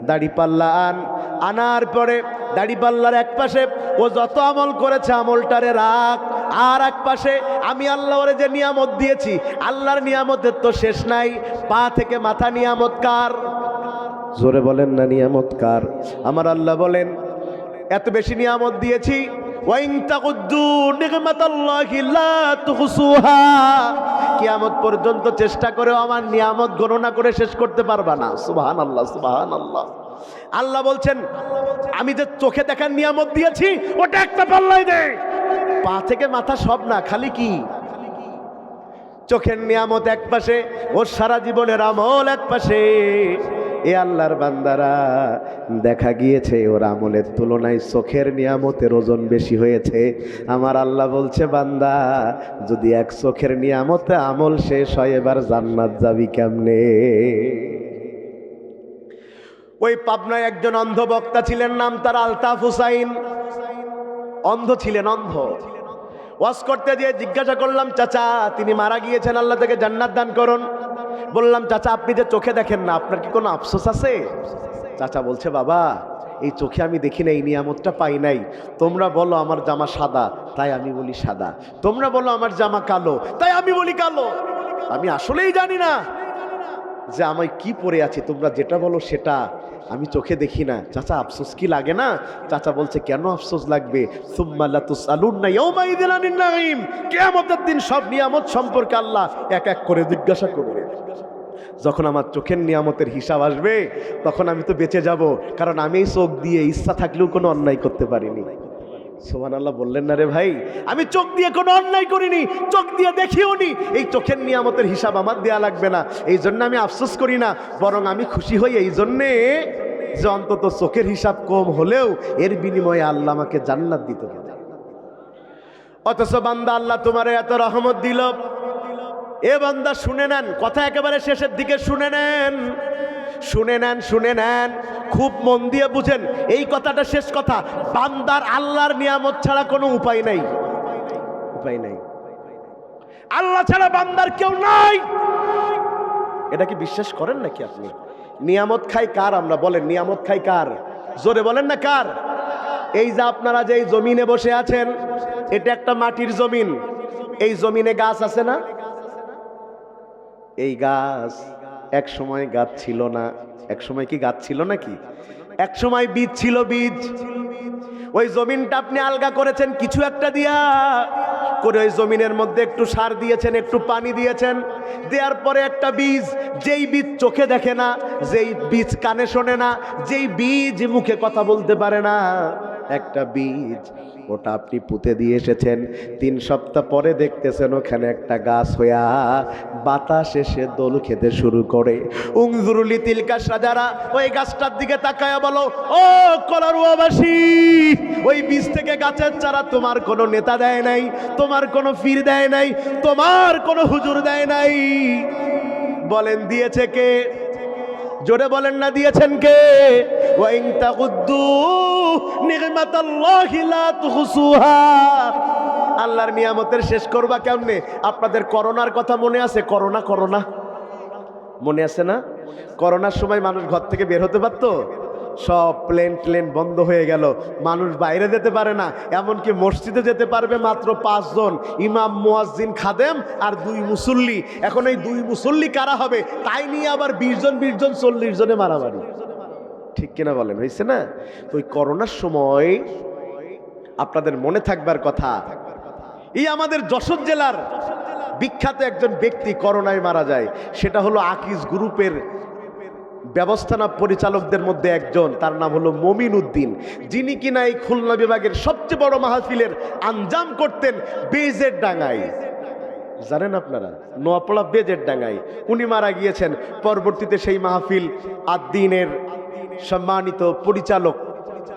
দাড়ি পাল্লা আনার পরে দাড়ি পাল্লার এক পাশে ও যত আমল করেছে আমলটারে রাখ, আর এক পাশে আমি আল্লাহ ওরে যে নিয়ামত দিয়েছি, আল্লাহর নিয়ামতের তো শেষ নাই। পা থেকে মাথা নিয়ামত কার? জোরে বলেন না নিয়ামত কার? আমার আল্লাহ বলেন এত বেশি নিয়ামত দিয়েছি, কিয়ামত পর্যন্ত চেষ্টা করেও আমার নিয়ামত গণনা করে শেষ করতে পারবা না। সুবহানাল্লাহ, সুবহানাল্লাহ। আল্লাহ বলছেন আমি যে চোখে দেখার নিয়ামত দিয়েছি ওটা একটা পাল্লাই দে, পা থেকে মাথা সব না, খালি কি চোখের নিয়ামত এক পাশে, ওর সারা জীবনের আমল এক পাশে। এ আল্লাহর বান্দারা দেখা গিয়েছে ওর আমলের তুলনায় চোখের নিয়ামতের ওজন বেশি হয়েছে। আমার আল্লাহ বলছে বান্দা যদি এক চোখের নিয়ামতে আমল শেষ হয় এবার জান্নাত যাবি কেমনে? ওই পাবনায় একজন অন্ধ বক্তা ছিলেন, নাম তার আলতাফ হুসাইন। অন্ধ ছিলেন, অন্ধ। ওয়াজ করতে গিয়ে জিজ্ঞাসা করলাম, চাচা তিনি মারা গিয়েছেন, আল্লাহ থেকে জান্নাত দান করুন। বললাম, চাচা আপনি যে চোখে দেখেন না, আপনার কি কোনো আফসোস আছে? চাচা বলছে, বাবা এই চোখে আমি দেখি না, এই নিয়ামতটা পাই নাই। তোমরা বলো আমার জামা সাদা, তাই আমি বলি সাদা। তোমরা বলো আমার জামা কালো, তাই আমি বলি কালো। আমি আসলেই জানি না যে আমায় কি পরে আছে, তোমরা যেটা বলো সেটা, আমি চোখে দেখি না। চাচা আফসোস কি লাগে না? চাচা বলছে, কেন আফসোস লাগবে? সুম্মা লা তুসআলুন্না ইয়াওমাইযিন আনিন নাঈম, কিয়ামতের দিন সব নিয়ামত সম্পর্কে আল্লাহ এক এক করে জিজ্ঞাসা করবে। যখন আমার চোখের নিয়ামতের হিসাব আসবে, তখন আমি তো বেঁচে যাব, কারণ আমি এই চোখ দিয়ে ইচ্ছা থাকলেও কোনো অন্যায় করতে পারিনি। সুবহানাল্লাহ বললেন না রে ভাই? আমি চোখ দিয়ে কোনো অন্যায় করিনি, চোখ দিয়ে দেখিও নি। এই চোখের নিয়ামতের হিসাব আমার দেয়া লাগবে না, এই জন্য আমি আফসোস করি না, বরং আমি খুশি হই এই জন্যে যে অন্তত চোখের হিসাব কম হলেও এর বিনিময়ে আল্লাহ আমাকে জান্নাত দিতে পারে। অথচ বান্দা, আল্লাহ তোমারে এত রহমত দিল, এ বান্দা শুনে নেন, কথা একেবারে শেষের দিকে শুনে নেন, শুনে নেন, শুনে নেন, খুব মন দিয়ে বুঝেন এই কথাটা, শেষ কথা। বান্দার আল্লাহর নিয়ামত ছাড়া কোনো উপায় নাই, উপায় নাই। আল্লাহ ছাড়া বান্দার কেউ নাই। এটা কি বিশ্বাস করেন নাকি আপনি? নিয়ামত খাই কার আমরা? বলেন, নিয়ামত খাই কার? জোরে বলেন না কার? এই যে আপনারা যে এই জমিনে বসে আছেন, এটা একটা মাটির জমিন। এই জমিনে গাছ আছে না? এই গাছ এক সময় গাছ ছিল না। এক সময় কি গাছ ছিল নাকি? এক সময় বীজ ছিল, বীজ। ওই জমিনটা আপনি আলগা করেছেন কিছু একটা দিয়া করে, ওই জমিনের মধ্যে একটু সার দিয়েছেন, একটু পানি দিয়েছেন, দেওয়ার পরে একটা বীজ, যেই বীজ চোখে দেখে না, যেই বীজ কানে শোনে না, যেই বীজ মুখে কথা বলতে পারে না, একটা বীজ, ওটা আপনি পুঁতে দিয়ে এসেছেন। 3 সপ্তাহ পরে দেখতেছেন ওখানে একটা গাছ হইয়া বাতাস এসে দোল খেতে শুরু করে। উংজুরুলি তিলকা সাজারা, ওই গাছটার দিকে তাকায়া বলো, ও কলারুয়াবাসী, ওই বীজ থেকে গাছের চারা তোমার কোনো নেতা দেয় নাই, তোমার কোনো পীর দেয় নাই, তোমার কোনো হুজুর দেয় নাই। বলেন দিয়েছে কে? জোরে বলেন না, দিয়েছেন কে? ওয়া ইন তাকুদ্দু নি'মাতাল্লাহি লা তুহসুহা। আল্লাহর নিয়ামতের শেষ করবা কেমনে? আপনাদের করোনার কথা মনে আছে? করোনা, করোনা মনে আছে না? করোনার সময় মানুষ ঘর থেকে বের হতে পারতো? সব প্লেন বন্ধ হয়ে গেল, মানুষ বাইরে যেতে পারে না, এমনকি মসজিদে যেতে পারবে মাত্র 5 জন, ইমাম, মুয়াজ্জিন, খাদেম আর 2 মুসল্লি। এখন এই 2 মুসল্লি কারা হবে? তাই নিয়ে আবার 20 জন 40 জনে মারামারি। ঠিক কিনা বলেন? হয়েছে না? তো ওই করোনার সময় আপনাদের মনে থাকবার কথা, এই আমাদের যশোর জেলার বিখ্যাত একজন ব্যক্তি করোনায় মারা যায়। সেটা হলো আকিজ গ্রুপের ব্যবস্থাপনা পরিচালকদের মধ্যে একজন, তার নাম হলো মমিন উদ্দিন, যিনি কিনা এই খুলনা বিভাগের সবচেয়ে বড় মাহফিলের আঞ্জাম করতেন বেজের ডাঙ্গায়। জানেন আপনারা? নোয়াপাড়া বেজের ডাঙ্গায় উনি মারা গিয়েছেন। পরবর্তীতে সেই মাহফিল আদ্দিনের সম্মানিত পরিচালক,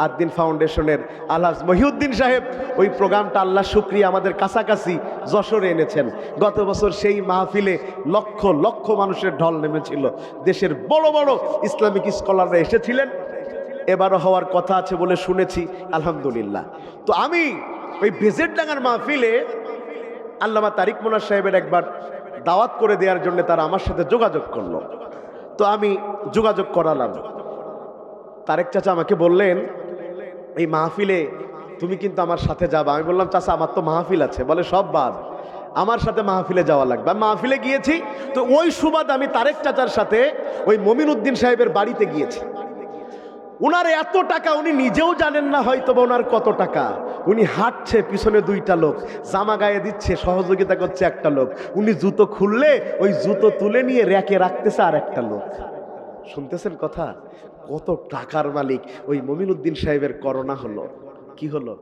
আদ্দিন ফাউন্ডেশনের আলহাজ মহিউদ্দিন সাহেব, ওই প্রোগ্রামটা আল্লাহ শুকরিয়া আমাদের কাছাকাছি যশোরে এনেছেন। গত বছর সেই মাহফিলে লক্ষ লক্ষ মানুষের ঢল নেমেছিল। দেশের বড় বড় ইসলামিক স্কলাররা এসেছিলেন। এবারও হওয়ার কথা আছে বলে শুনেছি, আলহামদুলিল্লাহ। তো আমি ওই বেজেরডাঙ্গার মাহফিলে আল্লামা তারিক মোল্লা সাহেবের একবার দাওয়াত করে দেওয়ার জন্য তারা আমার সাথে যোগাযোগ করলো। তো আমি যোগাযোগ করালাম। তারেক চাচা আমাকে বললেন, এই মাহফিলে তুমি কিন্তু আমার সাথে যাবা। আমি বললাম, চাচা আমার তো মাহফিল আছে। বলে, সব বাদ, আমার সাথে মাহফিলে যাওয়া লাগবে। আমি মাহফিলে গিয়েছি। তো ওই সুবাদ আমি তারেক চাচার সাথে ওই মমিন উদ্দিন সাহেবের বাড়িতে গিয়েছি। উনার এত টাকা উনি নিজেও জানেন না হয়তো বা ওনার কত টাকা। উনি হাঁটছে, পিছনে 2টা লোক জামা গায়ে দিচ্ছে, সহযোগিতা করছে একটা লোক। উনি জুতো খুললে ওই জুতো তুলে নিয়ে র্যাকে রাখতেছে আর একটা লোক। শুনতেছেন কথা? কত টাকার মালিক। ওই মমিন উদ্দিন সাহেবের করোনা হলো। কি হলো?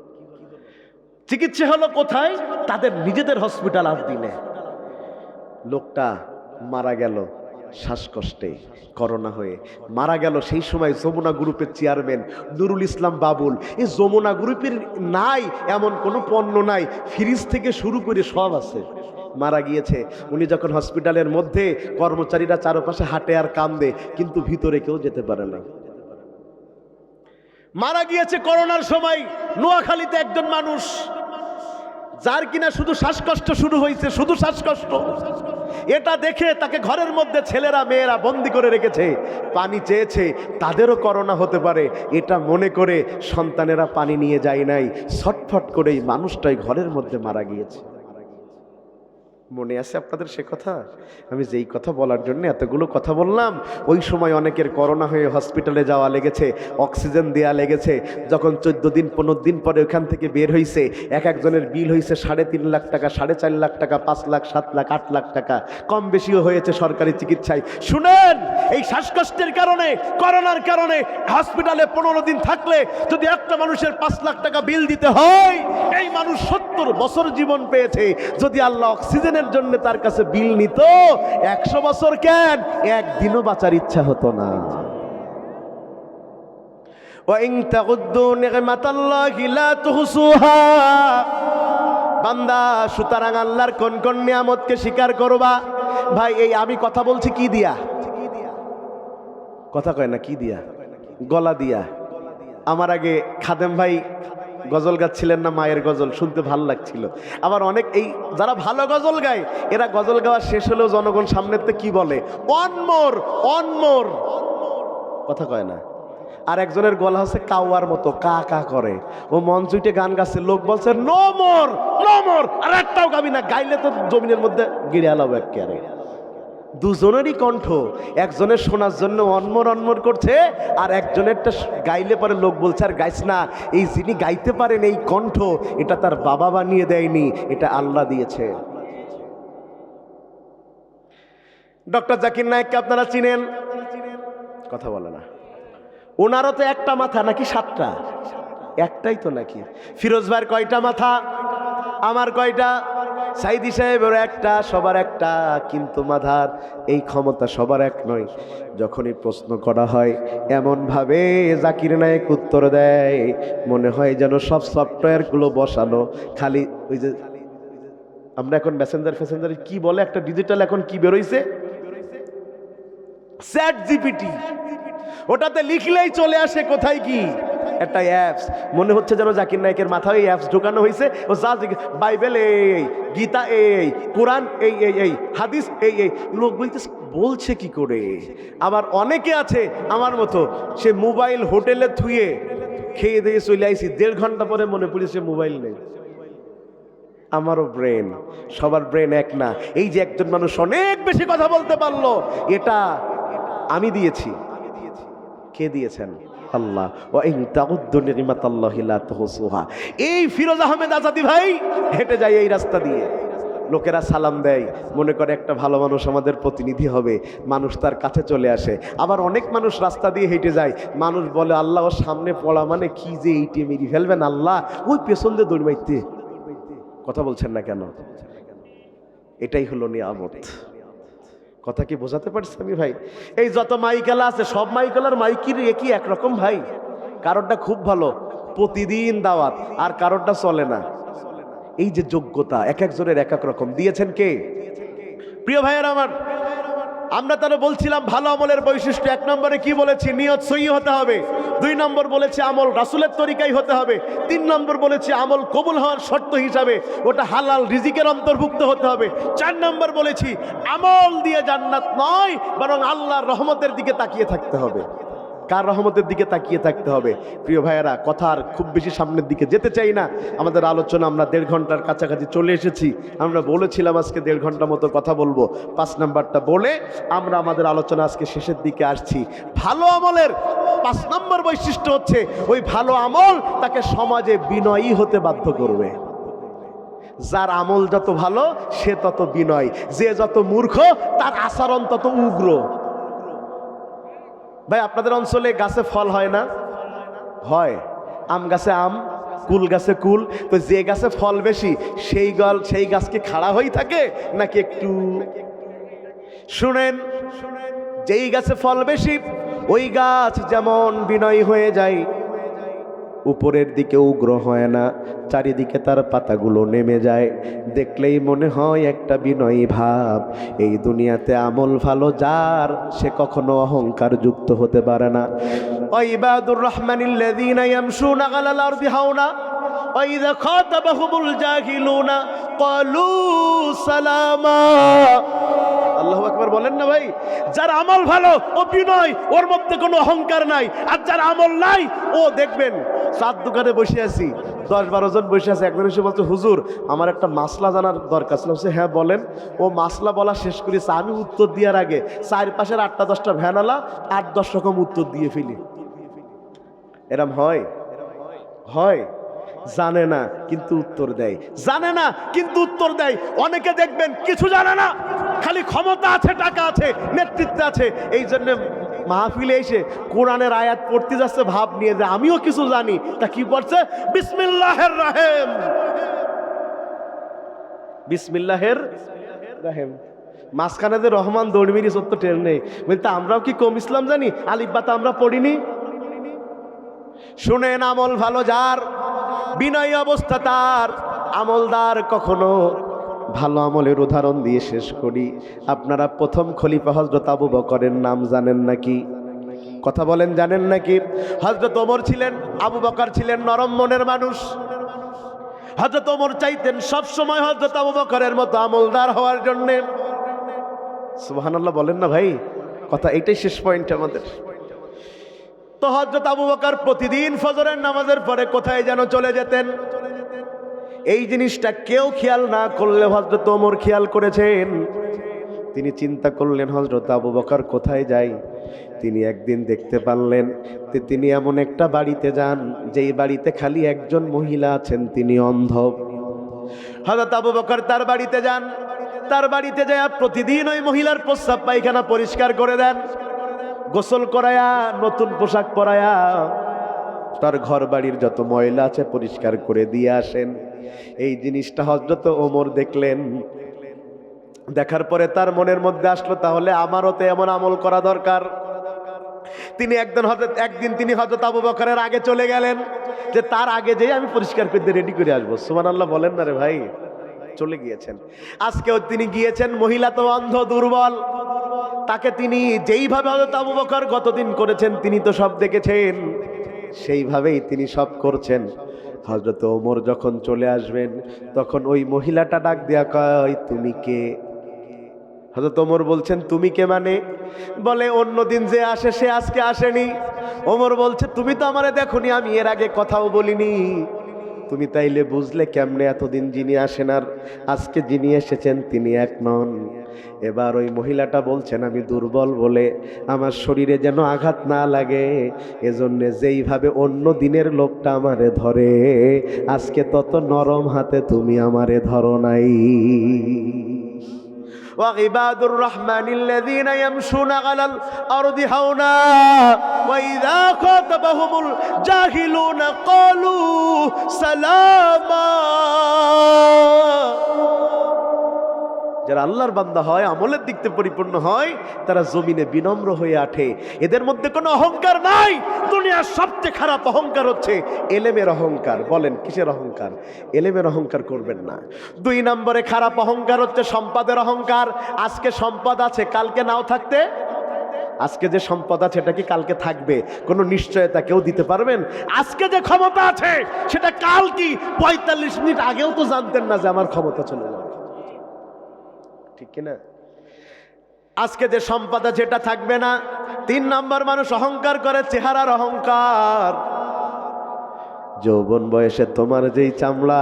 চিকিৎসা হলো কোথায়? তাদের নিজেদের হসপিটাল আদ্দিনে। লোকটা মারা গেল শ্বাসকষ্টে, করোনা হয়ে মারা গেল। সেই সময় যমুনা গ্রুপের চেয়ারম্যান নুরুল ইসলাম বাবুল, এই যমুনা গ্রুপের নাই এমন কোনো পণ্য নাই, ফ্রিজ থেকে শুরু করে সব আছে, মারা গিয়েছে। উনি যখন হসপিটালের মধ্যে, কর্মচারীরা চারপাশে হাঁটে আর কান্দে, কিন্তু ভিতরে কেউ যেতে পারে না। মারা গিয়েছে করোনার সময় নোয়াখালীতে একজন মানুষ, যার কিনা শুধু শ্বাসকষ্ট শুরু হয়েছে, শুধু শ্বাসকষ্ট, এটা দেখে তাকে ঘরের মধ্যে ছেলেরা মেয়েরা বন্দি করে রেখেছে, পানি চেয়েছে, তাদেরও করোনা হতে পারে এটা মনে করে সন্তানেরা পানি নিয়ে যায় নাই, ছটফট করে এই মানুষটাই ঘরের মধ্যে মারা গিয়েছে। মনে আছে আপনাদের সে কথা? আমি যেই কথা বলার জন্য এতগুলো কথা বললাম, ওই সময় অনেকের করোনা হয়ে হসপিটালে যাওয়া লেগেছে, অক্সিজেন দেওয়া লেগেছে। যখন 14 দিন 15 দিন পরে ওখান থেকে বের হয়েছে, এক একজনের বিল হয়েছে 3.5 লাখ টাকা, 4.5 লাখ টাকা, 5 লাখ, 7 লাখ, 8 লাখ টাকা, কম বেশিও হয়েছে সরকারি চিকিৎসায়। শুনেন, এই শ্বাসকষ্টের কারণে, করোনার কারণে হসপিটালে 15 দিন থাকলে যদি একটা মানুষের 5 লাখ টাকা বিল দিতে হয়, এই মানুষ 70 বছর জীবন পেয়েছে। যদি আল্লাহ অক্সিজেনের জন্য তার কাছে বিল নিত 100 বছর, কেন একদিনও বাঁচার ইচ্ছা হতো না। বান্দা, সুতরাং আল্লাহর কোন কোন নিয়ামতকে স্বীকার করবা? ভাই, এই আমি কথা বলছি কি দিয়া? কথা কয় না, কি দিয়া? গলা দিয়া। আমার আগে খাদেম ভাই গজল গাচ্ছিলেন না, মায়ের গজল শুনতে ভালো লাগছিল। আবার অনেক এই যারা ভালো গজল গায়, এরা গজল গাওয়া শেষ হলেও জনগণ সামনেতে কি বলে? অনমোর, অনমোর। কথা কয় না। আর একজনের গলা হচ্ছে কাওয়ার মতো, কা কা করে। ও মঞ্চুইটে গান গাচ্ছে, লোক বলছে নো মোর, নো মোর, আর একটাও গাবি না, গাইলে তো জমিনের মধ্যে গিরে আলাবো একেবারে। দুজনেরই কণ্ঠ, একজনের শোনার জন্য অনমর অনমর করছে, আর একজনেরটা গাইলে পরে লোক বলছে আর গাইছ না। এই যিনি গাইতে পারেন এই কণ্ঠ, এটা তার বাবা বানিয়ে দেয়নি, এটা আল্লাহ দিয়েছে। ডক্টর জাকির নায়েককে আপনারা চিনেন? কথা বলে না। ওনারও তো একটা মাথা নাকি 7টা? একটাই তো নাকি? ফিরোজ ভাইয়ের কয়টা মাথা? আমার কয়টা? সাইদি সাহেবের একটা, সবার একটা, কিন্তু মাথার এই ক্ষমতা সবার এক নয়। যখনই প্রশ্ন করা হয় এমন ভাবে জাকির নায়েক উত্তর দেয়, মনে হয় যেন সব সফটওয়্যারগুলো বসানো। খালি ওই যে আমরা এখন মেসেঞ্জার কি বলে একটা ডিজিটাল এখন কি বেরোইছে, চ্যাট জিপিটি, ওটাতে লিখলেই চলে আসে কোথায় কি একটা অ্যাপস। মনে হচ্ছে যেন জাকির নায়েকের মাথায় এই অ্যাপস ঢোকানো হয়েছে। ও যা বাইবেল এই, গীতা এই, কোরআন এই এই এই, হাদিস এই এই, লোক বলছে কি করে। আবার অনেকে আছে আমার মতো, সে মোবাইল হোটেলে থুয়ে খেয়ে দিয়ে চলে আইসি, 1.5 ঘন্টা পরে মনে পড়েছে মোবাইল নেই। আমারও ব্রেন, সবার ব্রেন এক না। এই যে একজন মানুষ অনেক বেশি কথা বলতে পারলো, এটা আমি দিয়েছি। কে দিয়েছেন? আল্লাহ। এই ফিরোজ আহমেদ আজাদি ভাই হেঁটে যায় এই রাস্তা দিয়ে, লোকেরা সালাম দেয়, মনে করে একটা ভালো মানুষ আমাদের প্রতিনিধি হবে, মানুষ তার কাছে চলে আসে। আবার অনেক মানুষ রাস্তা দিয়ে হেঁটে যায়, মানুষ বলে আল্লাহ ওর সামনে পড়া মানে কি যে এইটি মেরি ফেলবেন আল্লাহ, ওই পেছন দিয়ে দৌড় মারতে। কথা বলছেন না কেন? এটাই হলো নিয়ামত। কথা কি বোঝাতে পারছি আমি ভাই? এই যত মাইকেলা আছে, সব মাইকেলার মাইকির একই একরকম ভাই। কারোরটা খুব ভালো, প্রতিদিন দাওয়াত, আর কারোরটা চলে না। এই যে যোগ্যতা এক একজনের এক এক রকম দিয়েছেন কে? প্রিয় ভাইয়ের আমার, আমরা তারা বলছিলাম ভালো আমলের বৈশিষ্ট্য। 1 নম্বরে কি বলেছি? নিয়ত সহি হতে হবে। 2 নম্বর বলেছে আমল রাসূলের তরিকায় হতে হবে। 3 নম্বর বলেছে আমল কবুল হওয়ার শর্ত হিসাবে ওটা হালাল রিজিকের অন্তর্ভুক্ত হতে হবে। 4 নম্বর বলেছি আমল দিয়ে জান্নাত নয়, বরং আল্লাহর রহমতের দিকে তাকিয়ে থাকতে হবে। কার রহমতের দিকে তাকিয়ে থাকতে হবে? প্রিয় ভাইয়েরা, কথার খুব বেশি সামনের দিকে যেতে চাই না। আমাদের আলোচনা আমরা 1.5 ঘন্টার কাছাকাছি চলে এসেছি। আমরা বলেছিলাম আজকে 1.5 ঘন্টা মতো কথা বলবো। 5 নাম্বারটা বলে আমরা আমাদের আলোচনা আজকে শেষের দিকে আসছি। ভালো আমলের 5 নম্বর বৈশিষ্ট্য হচ্ছে ওই ভালো আমল তাকে সমাজে বিনয়ী হতে বাধ্য করবে। যার আমল যত ভালো সে তত বিনয়, যে যত মূর্খ তার আচরণ তত উগ্র। ভাই, আপনাদের অঞ্চলে গাছে ফল হয় না? হয়। আম গাছে আম, কুল গাছে কুল। তো যে গাছে ফল বেশি সেই গাছকে খাড়া হয়ে থাকে নাকি একটু? শুনেন, যেই গাছে ফল বেশি ওই গাছ যেমন বিনয়ী হয়ে যায়, উপরের দিকে উগ্র হয় না, চারিদিকে তার পাতাগুলো নেমে যায়, দেখলেই মনে হয় একটা বিনয়ী ভাব। এই দুনিয়াতে আমল ভালো যার, সে কখনো অহংকার যুক্ত হতে পারে না। ইবাদুর রহমানিল্লাযীনা ইয়ামশুনা আলাল আরদি হাওনা ওয়াইযা খাতাবাহুমুল জাহিলুনা ক্বালু সালামা। আল্লাহু আকবার বলেন না ভাই। যার আমল ভালো ও বিনয়, ওর মধ্যে কোনো অহংকার নাই। আর যার আমল নাই ও দেখবেন চার দোকানে বসে আছি, 10-12 জন বসে আছে, একজন এসে বলছে হুজুর আমার একটা মাসলা জানার দরকার ছিল। হ্যাঁ বলেন। ও মাসলা বলা শেষ করেছে, আমি উত্তর দেওয়ার আগে চারপাশের 8-10টা ভ্যানালা 8-10 রকম উত্তর দিয়ে ফেলি। এরম হয়? হয়? জানে না কিন্তু উত্তর দেয়, জানে না কিন্তু উত্তর দেয়। অনেকে দেখবেন কিছু জানে না, খালি ক্ষমতা আছে, টাকা আছে, নেতৃত্ব আছে, এই জন্য মাহফিলে এসে কোরআনের আয়াত পড়তে যাচ্ছে ভাব নিয়ে যে আমিও কিছু জানি। তা কি পড়ছে? বিসমিল্লাহির রহিম, বিসমিল্লাহির রহিম। মাঝখানে যে রহমান দৌড়মিরি সত্য টের নেই। বলতে আমরাও কি কম ইসলাম জানি? আলিফ বা তা আমরা পড়িনি? শুনেন, আমল ভালো যার, বিনয়ী অবস্থা তার, আমলদার। কখনো ভালো আমলের উদাহরণ দিয়ে শেষ করি। আপনারা প্রথম খলিফা হযরত আবু বকরের নাম জানেন নাকি? কথা বলেন, জানেন নাকি? হযরত ওমর ছিলেন, আবু বকর ছিলেন নরম মনের মানুষ। হযরত ওমর চাইতেন সব সময় হযরত আবু বকরের মতো আমলদার হওয়ার জন্য। সুবহানাল্লাহ বলেন না ভাই? কথা এইটাই শেষ পয়েন্ট আমাদের। তো হযরত আবু বকর প্রতিদিন ফজরের নামাজের পরে কোথায় যেন চলে যেতেন। এই জিনিসটা কেউ খেয়াল না করলে হযরত ওমর খেয়াল করেছেন। তিনি চিন্তা করলেন হযরত আবু বকর কোথায় যায়। তিনি একদিন দেখতে পারলেন যে তিনি এমন একটা বাড়িতে যান যেই বাড়িতে খালি একজন মহিলা আছেন, তিনি অন্ধ। হযরত আবু বকর তার বাড়িতে যান, তার বাড়িতে যায় প্রতিদিন ওই মহিলার প্রস্রাব পায়খানা পরিষ্কার করে দেন, গোসল করায়া, নতুন পোশাক পরায়া, তার ঘর বাড়ির যত ময়লা আছে পরিষ্কার করে দিয়ে আসেন। এই জিনিসটা হযরত ওমর দেখলেন। দেখার পরে তার মনের মধ্যে আসলো তাহলে আমারও তো এমন আমল করা দরকার। তিনি একদিন তিনি হযরত আবু বকরের আগে চলে গেলেন যে তার আগে যেয়ে আমি পরিষ্কার করতে রেডি করে আসবো। সুবহানাল্লাহ বলেন না রে ভাই? চলে গিয়েছেন। আজকেও তিনি গিয়েছেন, মহিলা তো অন্ধ, দুর্বল। তাকে তিনি যেইভাবে হযরত আবু বকর গতদিন করেছেন তিনি তো সব দেখেছেন, সেইভাবেই তিনি সব করছেন। হযরত ওমর যখন চলে আসবেন তখন ওই মহিলাটা ডাক দিয়া কয়, তুমি কে? হযরত ওমর বলছেন, তুমি কে মানে? বলে, অন্যদিন যে আসে সে আজকে আসেনি। ওমর বলছে, তুমি তো আমারে দেখোনি, আমি এর আগে কথাও বলিনি, তুমি তাইলে বুঝলে কেমনে এতদিন যিনি আসেন আর আজকে যিনি এসেছেন তিনি এক নন? এবার ওই মহিলাটা বলছেন, আমি দুর্বল বলে আমার শরীরে যেন আঘাত না লাগে এজন্য যেইভাবে অন্য দিনের লোকটা আমারে ধরে আজকে তত নরম হাতে তুমি আমারে ধরো নাই। وعباد الرحمن الذين يمشون على الأرض هونا وإذا خاطبهم الجاهلون قالوا سلاما। যারা আল্লাহর বান্দা হয়, আমলের দিক থেকে পরিপূর্ণ হয়, তারা জমিনে বিনম্র হয়ে ওঠে। এদের মধ্যে কোনো অহংকার নাই। দুনিয়ার সবচেয়ে খারাপ অহংকার হচ্ছে এলেমের অহংকার। বলেন কিসের অহংকার? এলেমের অহংকার করবেন না। 2 নম্বরে খারাপ অহংকার হচ্ছে সম্পদের অহংকার। আজকে সম্পদ আছে, কালকে নাও থাকতে। আজকে যে সম্পদ আছে এটা কি কালকে থাকবে? কোনো নিশ্চয়তা কেউ দিতে পারবেন? আজকে যে ক্ষমতা আছে সেটা কাল কি 45 মিনিট আগেও তো জানতেন না যে আমার ক্ষমতা চলে যাবে, ঠিক কিনা? আজকে যে সম্পদ আছে এটা থাকবে না। 3 নম্বর, মানুষ অহংকার করে চেহারার অহংকার। যৌবন বয়সে তোমার যেই চামড়া,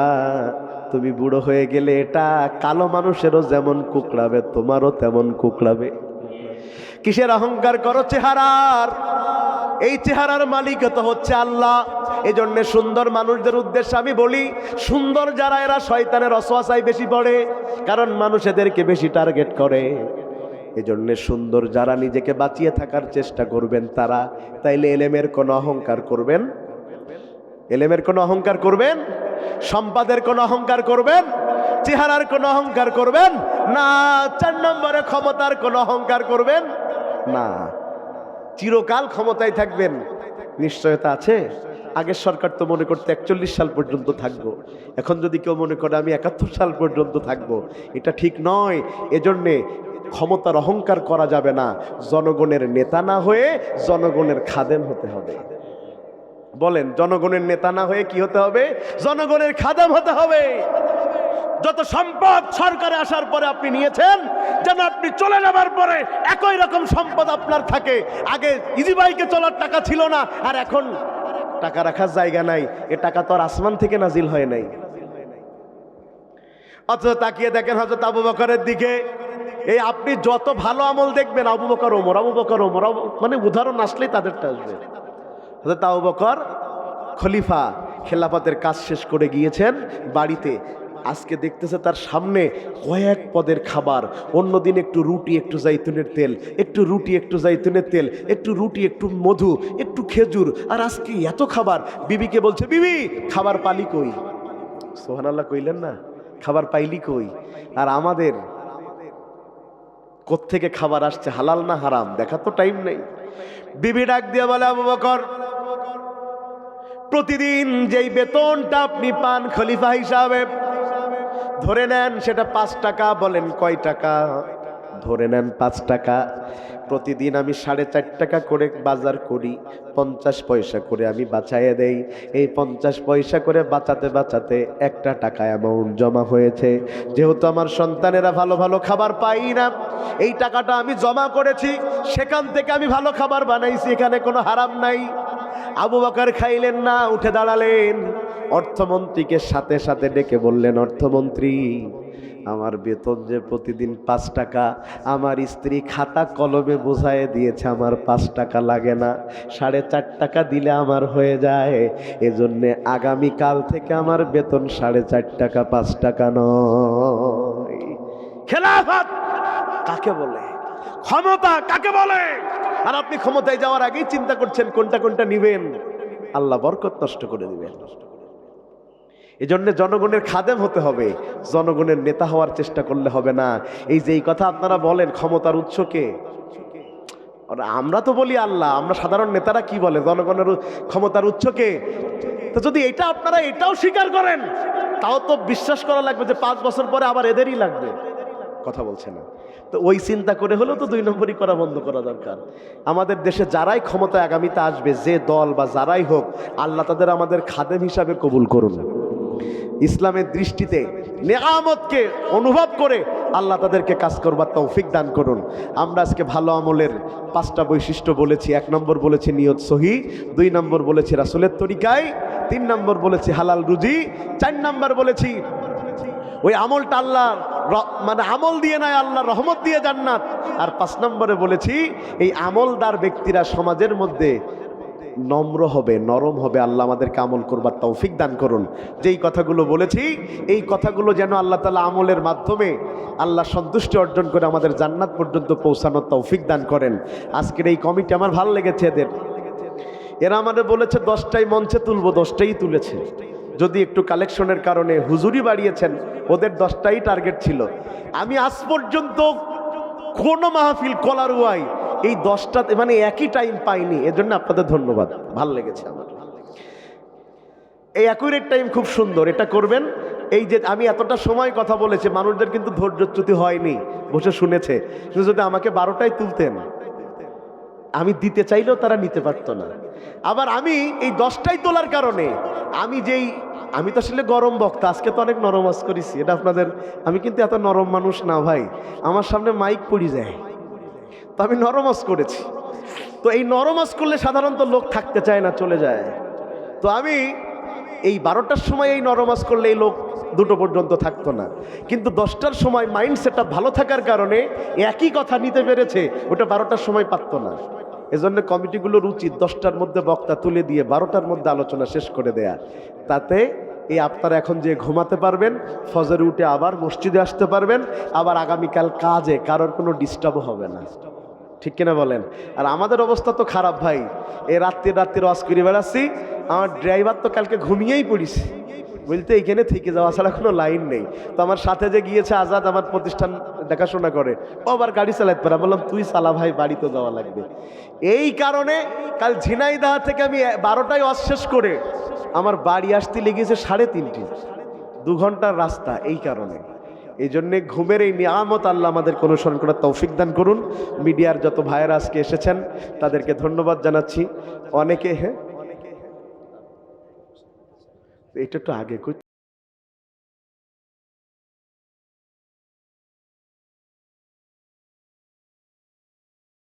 তুমি বুড়ো হয়ে গেলে এটা কালো মানুষেরও যেমন কুকড়াবে তোমারও তেমন কুকড়াবে। কিসের অহংকার করো? চেহারার। এই চেহারার মালিক তো হচ্ছে আল্লাহ। এজন্য সুন্দর মানুষদের উদ্দেশ্যে আমি বলি, সুন্দর যারা এরা শয়তানের ওয়াসওয়াসায় বেশি পড়ে, কারণ মানুষ এদেরকে বেশি টার্গেট করে। এজন্য সুন্দর যারা, নিজেকে বাঁচিয়ে থাকার চেষ্টা করবেন তারা। তাইলে এলেমের কোনো অহংকার করবেন, এলেমের কোনো অহংকার করবেন, সম্পদের কোনো অহংকার করবেন, চেহারার কোনো অহংকার করবেন না। 4 নম্বরে ক্ষমতার কোনো অহংকার করবেন না। চিরকাল ক্ষমতায় থাকবেন, নিশ্চয়তা আছে? আগের সরকার তো মনে করতে 41 সাল পর্যন্ত থাকবো, এখন যদি কেউ মনে করে আমি 71 সাল পর্যন্ত থাকবো, এটা ঠিক নয়। এজন্যে ক্ষমতার অহংকার করা যাবে না। জনগণের নেতা না হয়ে জনগণের খাদেম হতে হবে। বলেন, জনগণের নেতা না হয়ে কি হতে হবে? জনগণের খাদেম হতে হবে। যত সম্পদ সরকারে আসার পরে আপনি নিয়েছেন, যেন আপনি চলে যাবার পরে একই রকম সম্পদ আপনার থাকে। আগে ইজি বাইকে চলার টাকা ছিল না, আর এখন টাকা রাখার জায়গা নাই। এ টাকা তো আর আসমান থেকে নাজিল হয় নাই। অথচ তাকিয়ে দেখেন হযরত আবু বকরের দিকে। এই আপনি যত ভালো আমল দেখবেন, আবু বকর ওমর, আবু বকর ওমর, মানে উদাহরণ আসলেই তাদেরটা আসবে। হযরত আবু বকর খলিফা, খেলাফতের কাজ শেষ করে গিয়েছেন বাড়িতে। আজকে দেখতেছে তার সামনে কয়েক পদের খাবার। অন্যদিন একটু রুটি, একটু জাইতুনের তেল, একটু রুটি, একটু জাইতুনের তেল, একটু রুটি, একটু মধু, একটু খেজুর, আর আজকে এত খাবার। বিবিকে বলছে, বিবি খাবার পালি কই? সুবহানাল্লাহ কইলেন না? খাবার পাইলি কই? আর আমাদের কোত্থেকে খাবার আসছে, হালাল না হারাম, দেখা তো টাইম নেই। বিবি ডাক দিয়ে বলে, আবু বকর, প্রতিদিন যেই বেতনটা আপনি পান খলিফা হিসাবে, ধরে নেন সেটা 5 টাকা। বলেন কয় টাকা? ধরে নেন 5 টাকা। প্রতিদিন আমি 4.5 টাকা করে বাজার করি, 50 পয়সা করে আমি বাঁচাইয়ে দেই। এই 50 পয়সা করে বাঁচাতে বাঁচাতে 1 টাকা অ্যামাউন্ট জমা হয়েছে। যেহেতু আমার সন্তানেরা ভালো ভালো খাবার পাই না, এই টাকাটা আমি জমা করেছি, সেখান থেকে আমি ভালো খাবার বানাইছি, এখানে কোনো হারাম নাই। আবু বকর খাইলেন না, উঠে দাঁড়ালেন, অর্থমন্ত্রীকে সাথে সাথে ডেকে বললেন, অর্থমন্ত্রী, আমার বেতন যে প্রতিদিন 5 টাকা, আমার স্ত্রী খাতা কলমে বোঝায় দিয়েছে আমার 5 টাকা লাগে না, 4.5 টাকা দিলে আমার হয়ে যায়। এজন্যে আগামীকাল থেকে আমার বেতন 4.5 টাকা, 5 টাকা নয়। খেলাফত কাকে বলে? ক্ষমতা কাকে বলে? আর আপনি ক্ষমতায় যাওয়ার আগেই চিন্তা করছেন কোনটা কোনটা নিবেন। আল্লাহ বরকত নষ্ট করে দিবেন। এজন্য জনগণের খাদেম হতে হবে, জনগণের নেতা হওয়ার চেষ্টা করলে হবে না। এই যে এই কথা আপনারা বলেন, ক্ষমতার উৎস কে? আমরা তো বলি আল্লাহ, আমরা সাধারণ নেতারা কি বলে? জনগণের ক্ষমতার উৎস কে? তো যদি এটা আপনারা এটাও স্বীকার করেন, তাও তো বিশ্বাস করা লাগবে যে 5 বছর পরে আবার এদেরই লাগবে। কথা বলছে না তো ওই চিন্তা করে হলেও তো 2 নম্বরই করা বন্ধ করা দরকার। আমাদের দেশে যারাই ক্ষমতায় আগামীতে আসবে, যে দল বা যারাই হোক, আল্লাহ তাদের আমাদের খাদেম হিসাবে কবুল করুন। ইসলামের দৃষ্টিতে নেয়ামতকে অনুভব করে আল্লাহ তাদেরকে কাজ করবার তৌফিক দান করুন। আমরা আজকে ভালো আমলের 5টা বৈশিষ্ট্য বলেছি। 1 নম্বর বলেছি নিয়ত সহি, 2 নম্বর বলেছি রাসূলের তরিকায়, 3 নম্বর বলেছি হালাল রুজি, 4 নম্বর বলেছি ওই আমলটা আল্লাহ মানে আমল দিয়ে নয়, আল্লাহ রহমত দিয়ে জান্নাত। আর 5 নম্বরে বলেছি এই আমলদার ব্যক্তিরা সমাজের মধ্যে নম্র হবে, নরম হবে। আল্লাহ আমাদেরকে আমল করবার তৌফিক দান করুন। যেই কথাগুলো বলেছি, এই কথাগুলো যেন আল্লাহ তাআলা আমলের মাধ্যমে আল্লাহ সন্তুষ্টি অর্জন করে আমাদের জান্নাত পর্যন্ত পৌঁছানোর তৌফিক দান করেন। আজকের এই কমিটি আমার ভালো লেগেছে। এরা আমাদের বলেছে 10টাই মঞ্চে তুলবো, 10টাই তুলেছে। যদি একটু কালেকশনের কারণে হুজুরি বাড়িয়েছেন, ওদের 10টাই টার্গেট ছিল। আমি আজ পর্যন্ত কোনো মাহফিল কলারুয়াই এই 10টা মানে একই টাইম পাইনি। এজন্য আপনাদের ধন্যবাদ, ভালো লেগেছে আমার। এই অ্যাকুরেট টাইম খুব সুন্দর, এটা করবেন। এই যে আমি এতটা সময় কথা বলেছি, মানুষদের কিন্তু ধৈর্যচ্যুতি হয়নি, বসে শুনেছে। কিন্তু যদি আমাকে 12টায় তুলতেন, আমি দিতে চাইলেও তারা নিতে পারতো না। আবার আমি এই 10টায় তোলার কারণে আমি তো আসলে গরম বক্তা, আজকে তো অনেক নরম আওয়াজ করেছি, এটা আপনাদের। আমি কিন্তু এত নরম মানুষ না ভাই, আমার সামনে মাইক পড়ে যায়, তো আমি নরম আওয়াজ করেছি। তো এই নরম আওয়াজ করলে সাধারণত লোক থাকতে চায় না, চলে যায়। তো আমি এই 12টার সময় এই নরম আওয়াজ করলে এই লোক 2টো পর্যন্ত থাকতো না। কিন্তু 10টার সময় মাইন্ড সেটটা ভালো থাকার কারণে একই কথা নিতে পেরেছে, ওটা 12টার সময় পারতো না। এজন্য কমিটিগুলোর উচিত 10টার মধ্যে বক্তা তুলে দিয়ে 12টার মধ্যে আলোচনা শেষ করে দেয়া। তাতে এই আপনারা এখন যে ঘুমাতে পারবেন, ফজরে উঠে আবার মসজিদে আসতে পারবেন, আবার আগামীকাল কাজে কারোর কোনো ডিস্টার্বও হবে না। ঠিক কিনা বলেন? আর আমাদের অবস্থা তো খারাপ ভাই, এই রাত্রির ওয়াজ করে বেড়াচ্ছি। আমার ড্রাইভার তো কালকে ঘুমিয়েই পড়িছে, বলতে এইখানে থেকে যাওয়া ছাড়া কোনো লাইন নেই। তো আমার সাথে যে গিয়েছে আজাদ, আমার প্রতিষ্ঠান দেখাশোনা করে, ও আবার গাড়ি চালাতে পারে। বললাম তুই চালা ভাই, বাড়িতে যাওয়া লাগবে। এই কারণে কাল ঝিনাইদহ থেকে আমি 12টায় ওয়াজ শেষ করে আমার বাড়ি আসতে লেগেছে 3:30, 2 ঘন্টার রাস্তা। এই কারণে, এই জন্যে ঘুমের এই নিয়ামত আল্লাহ আমাদেরকে অনুসরণ করার তৌফিক দান করুন। মিডিয়ার যত ভাইয়েরা আজকে এসেছেন তাদেরকে ধন্যবাদ জানাচ্ছি। অনেকে এটা তো আগে কই